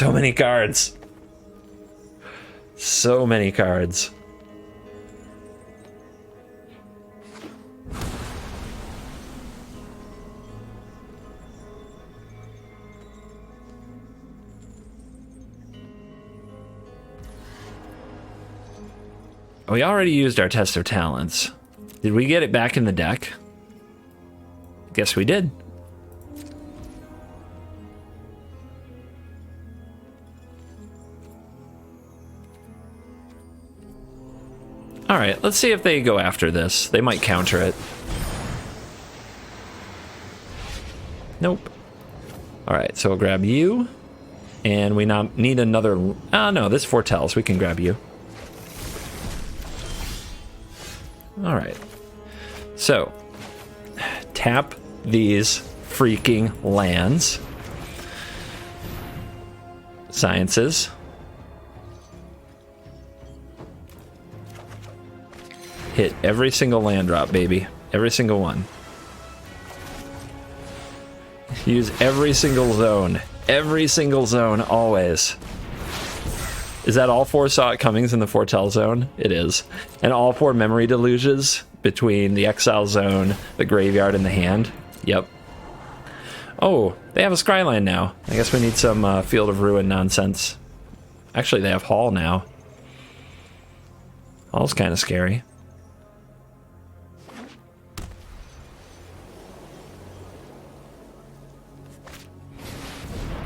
Speaker 2: So many cards. So many cards. We already used our test of talents. Did we get it back in the deck? Guess we did. All right, let's see if they go after this. They might counter it. Nope. All right, so we'll grab you. And we now need another... Oh, no, this foretells. We can grab you. All right. So, tap these freaking lands. Sciences. Hit every single land drop, baby. Every single one. Use every single zone. Every single zone, always. Is that all 4 Saw It Comings in the Foretell zone? It is. And all 4 Memory Deluges between the Exile zone, the Graveyard, and the hand? Yep. Oh, they have a Scryland now. I guess we need some Field of Ruin nonsense. Actually, they have Hall now. Hall's kind of scary.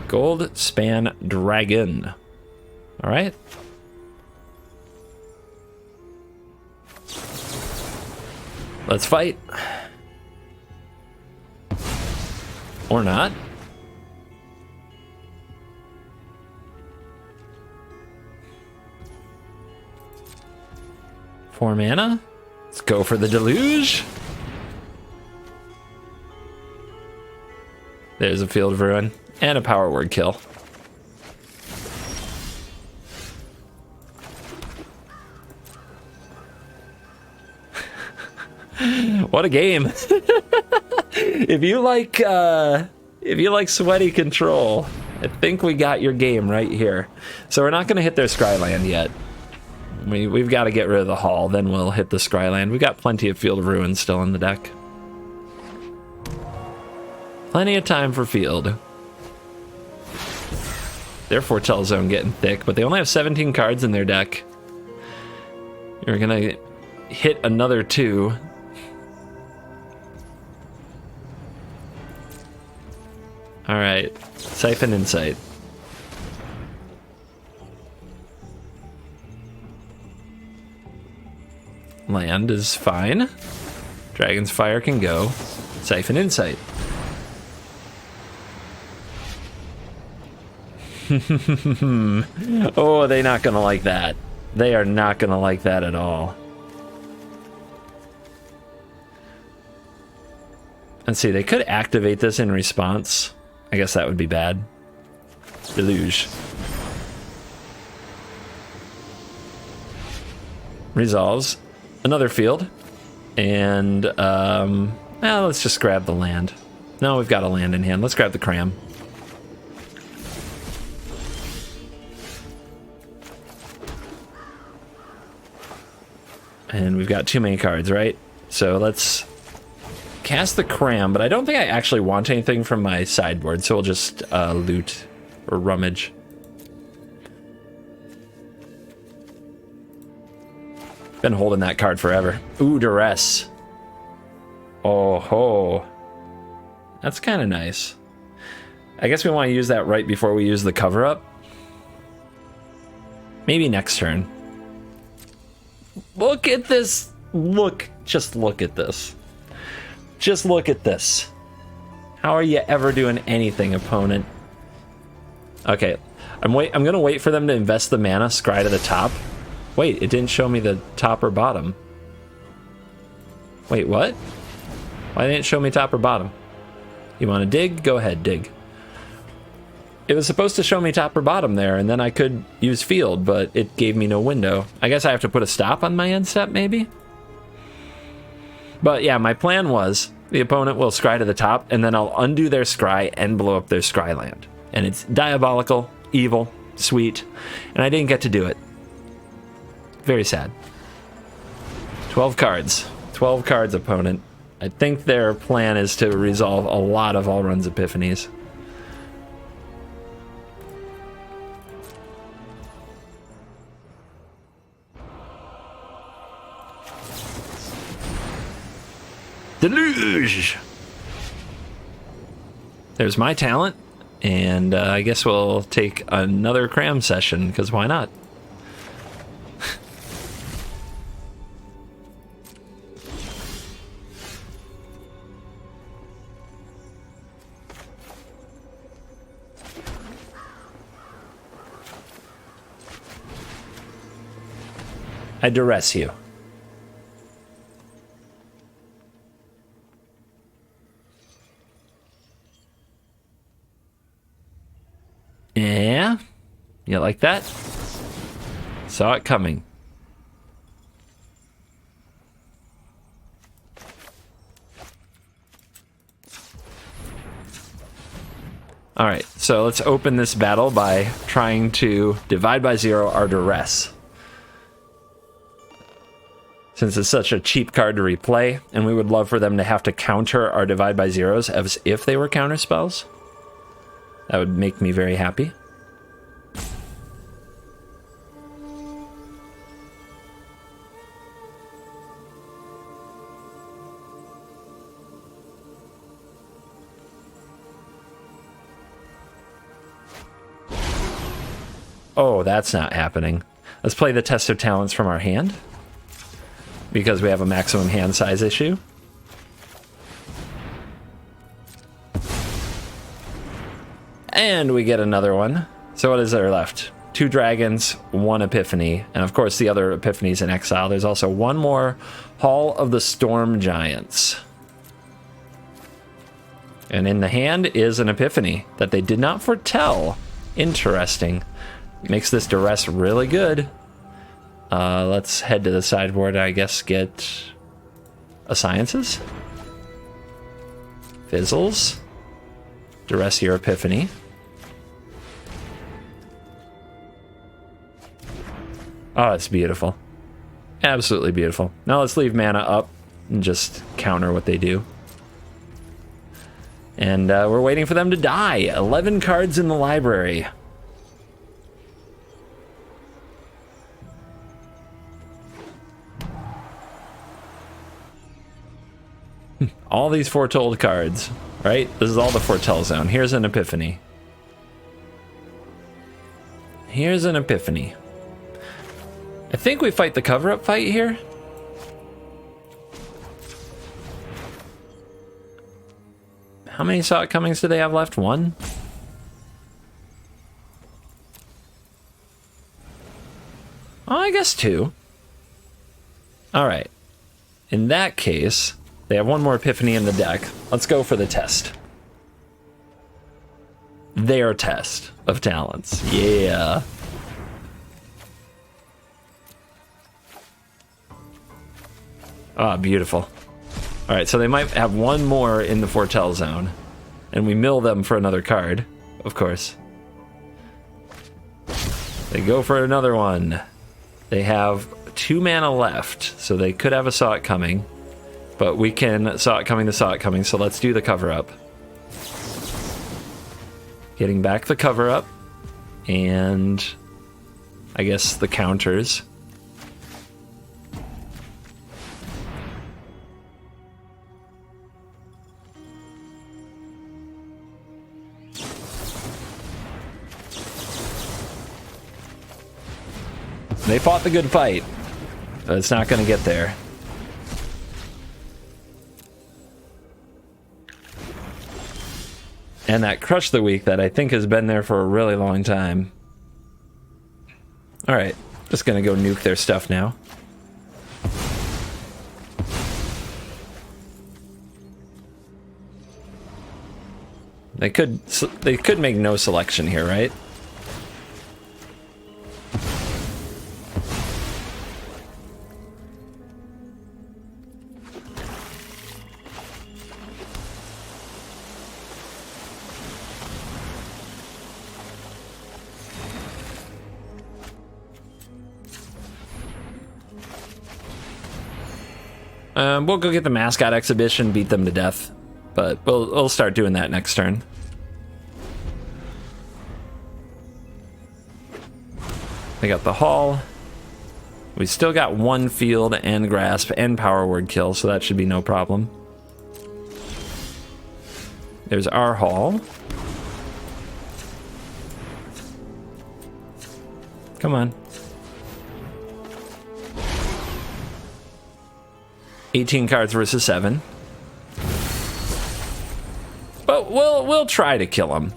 Speaker 2: Gold Span Dragon. All right. Let's fight. Or not. Four mana. Let's go for the Deluge. There's a Field of Ruin and a Power Word kill. What a game. If you like sweaty control, I think we got your game right here. So we're not going to hit their Scryland yet. We've got to get rid of the Hall, then we'll hit the Scryland. We got plenty of Field of Ruin still in the deck. Plenty of time for Field. Their Foretell Zone getting thick, but they only have 17 cards in their deck. You're gonna hit another 2. All right, Siphon Insight. Land is fine. Dragon's Fire can go. Siphon Insight. Oh, they're not gonna like that. They are not gonna like that at all. Let's see, they could activate this in response. I guess that would be bad. Deluge. Resolves. Another field. And, let's just grab the land. No, we've got a land in hand. Let's grab the Cram. And we've got too many cards, right? So let's cast the Cram, but I don't think I actually want anything from my sideboard, so we'll just loot or rummage. Been holding that card forever. Ooh, Duress. Oh ho. That's kind of nice. I guess we want to use that right before we use the cover-up. Maybe next turn. Look at this. Just look at this. Just look at this. How are you ever doing anything, opponent? Okay, I'm gonna wait for them to invest the mana, scry to the top. Wait, it didn't show me the top or bottom. Wait, what? Why didn't it show me top or bottom? You want to dig? Go ahead, dig. It was supposed to show me top or bottom there, and then I could use field, but it gave me no window. I guess I have to put a stop on my end step, maybe? But yeah, my plan was the opponent will scry to the top, and then I'll undo their scry and blow up their scry land. And it's diabolical, evil, sweet, and I didn't get to do it. Very sad. 12 cards. 12 cards, opponent. I think their plan is to resolve a lot of all runs epiphanies. Deluge! There's my talent, and I guess we'll take another cram session, because why not? I duress you. Yeah? You like that? Saw it coming. Alright, so let's open this battle by trying to divide by 0 our duress. Since it's such a cheap card to replay, and we would love for them to have to counter our divide by zeros as if they were counter spells. That would make me very happy. Oh, that's not happening. Let's play the Test of Talents from our hand, because we have a maximum hand size issue. And we get another one. So what is there left? 2 dragons, 1 epiphany, and of course the other epiphany's in exile. There's also one more Hall of the Storm Giants. And in the hand is an epiphany that they did not foretell. Interesting. Makes this duress really good. Let's head to the sideboard, I guess, get a Sciences. Fizzles. Duress your epiphany. Oh, it's beautiful. Absolutely beautiful. Now let's leave mana up and just counter what they do. And we're waiting for them to die. 11 cards in the library. All these foretold cards, right? This is all the foretell zone. Here's an epiphany. Here's an epiphany. I think we fight the cover-up fight here. How many Saw It Comings do they have left? 1? Oh, I guess 2. All right. In that case, they have 1 more epiphany in the deck. Let's go for the test. Their test of talents. Yeah. Ah, beautiful. All right, so they might have 1 more in the foretell zone, and we mill them for another card, of course. They go for another one. They have 2 mana left, so they could have a Saw It Coming, but we can Saw It Coming to Saw It Coming, so let's do the cover-up. Getting back the cover-up, and I guess the counters. They fought the good fight, but it's not going to get there. And that Crush the Weak that I think has been there for a really long time. Alright, just going to go nuke their stuff now. They could make no selection here, right? We'll go get the mascot exhibition, beat them to death. But we'll start doing that next turn. I got the Hall. We still got one field and grasp and power word kill, so that should be no problem. There's our Hall. Come on. 18 cards versus 7. But we'll try to kill him.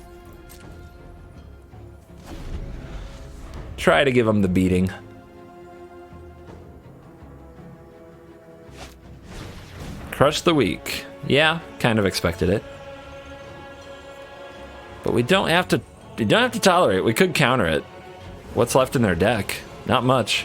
Speaker 2: Try to give him the beating. Crush the weak. Yeah, kind of expected it. But we don't have to tolerate it. We could counter it. What's left in their deck? Not much.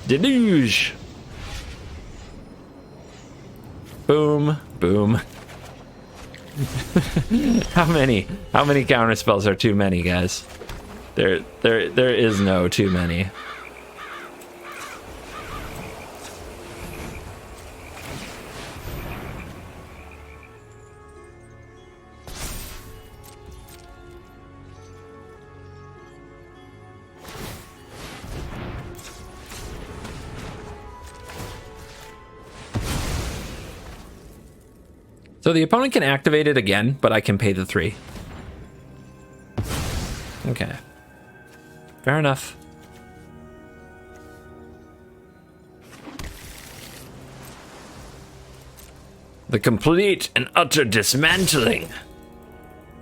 Speaker 2: Deluge. Boom, boom. How many counter spells are too many, guys? There is no too many. So the opponent can activate it again, but I can pay the 3. Okay. Fair enough. The complete and utter dismantling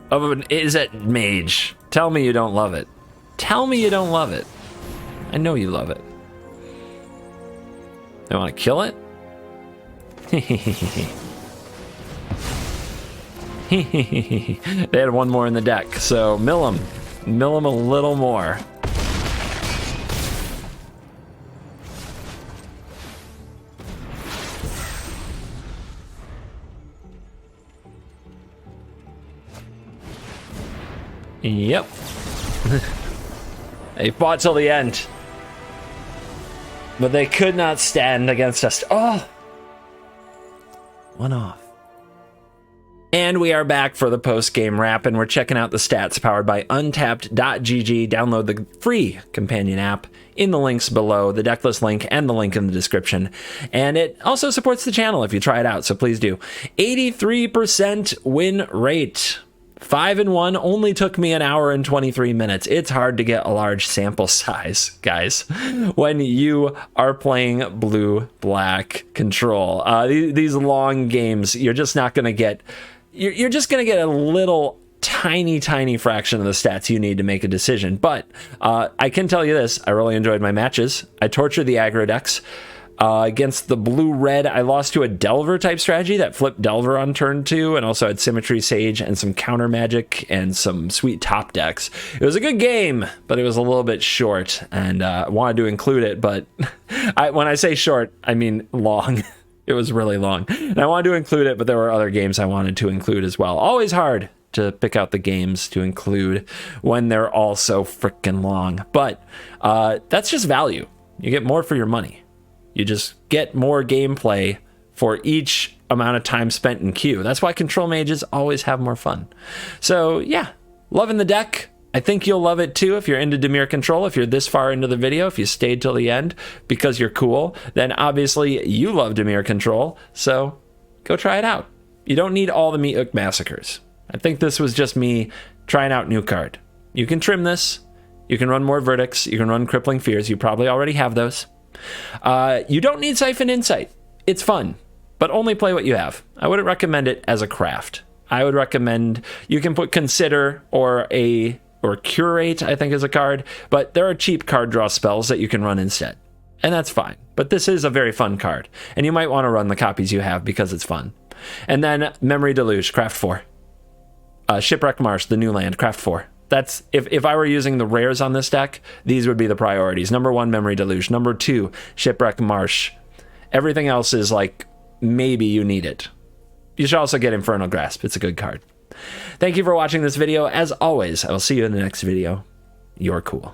Speaker 2: of an Izzet mage. Tell me you don't love it. Tell me you don't love it. I know you love it. They want to kill it? They had one more in the deck, so mill them a little more. Yep. They fought till the end, but they could not stand against us. Oh, one off. And we are back for the post-game wrap, and we're checking out the stats powered by Untapped.gg. Download the free companion app in the links below, the decklist link and the link in the description. And it also supports the channel if you try it out, so please do. 83% win rate. 5-1 only took me an hour and 23 minutes. It's hard to get a large sample size, guys, when you are playing blue-black control. These long games, you're just not going to get... You're just going to get a little tiny fraction of the stats you need to make a decision. But I can tell you this, I really enjoyed my matches. I tortured the aggro decks. Against the blue-red, I lost to a Delver type strategy that flipped Delver on turn 2 and also had Symmetry Sage and some counter magic and some sweet top decks. It was a good game, but it was a little bit short, and I wanted to include it, but when I say short, I mean long. It was really long. And I wanted to include it, but there were other games I wanted to include as well. Always hard to pick out the games to include when they're all so freaking long. But that's just value. You get more for your money. You just get more gameplay for each amount of time spent in queue. That's why control mages always have more fun. So yeah, loving the deck. I think you'll love it too if you're into Dimir control. If you're this far into the video, if you stayed till the end because you're cool, then obviously you love Dimir control. So go try it out. You don't need all the Mythic massacres. I think this was just me trying out new card. You can trim this. You can run more verdicts. You can run crippling fears. You probably already have those. You don't need Siphon Insight. It's fun, but only play what you have. I wouldn't recommend it as a craft. I would recommend you can put Consider or Curate, I think is a card, but there are cheap card draw spells that you can run instead, and that's fine. But this is a very fun card, and you might want to run the copies you have because it's fun. And then Memory Deluge, craft 4. Shipwreck Marsh, the new land, craft 4. That's if I were using the rares on this deck, these would be the priorities. Number 1, Memory Deluge. Number 2, Shipwreck Marsh. Everything else is like, maybe you need it. You should also get Infernal Grasp. It's a good card. Thank you for watching this video. As always, I will see you in the next video. You're cool.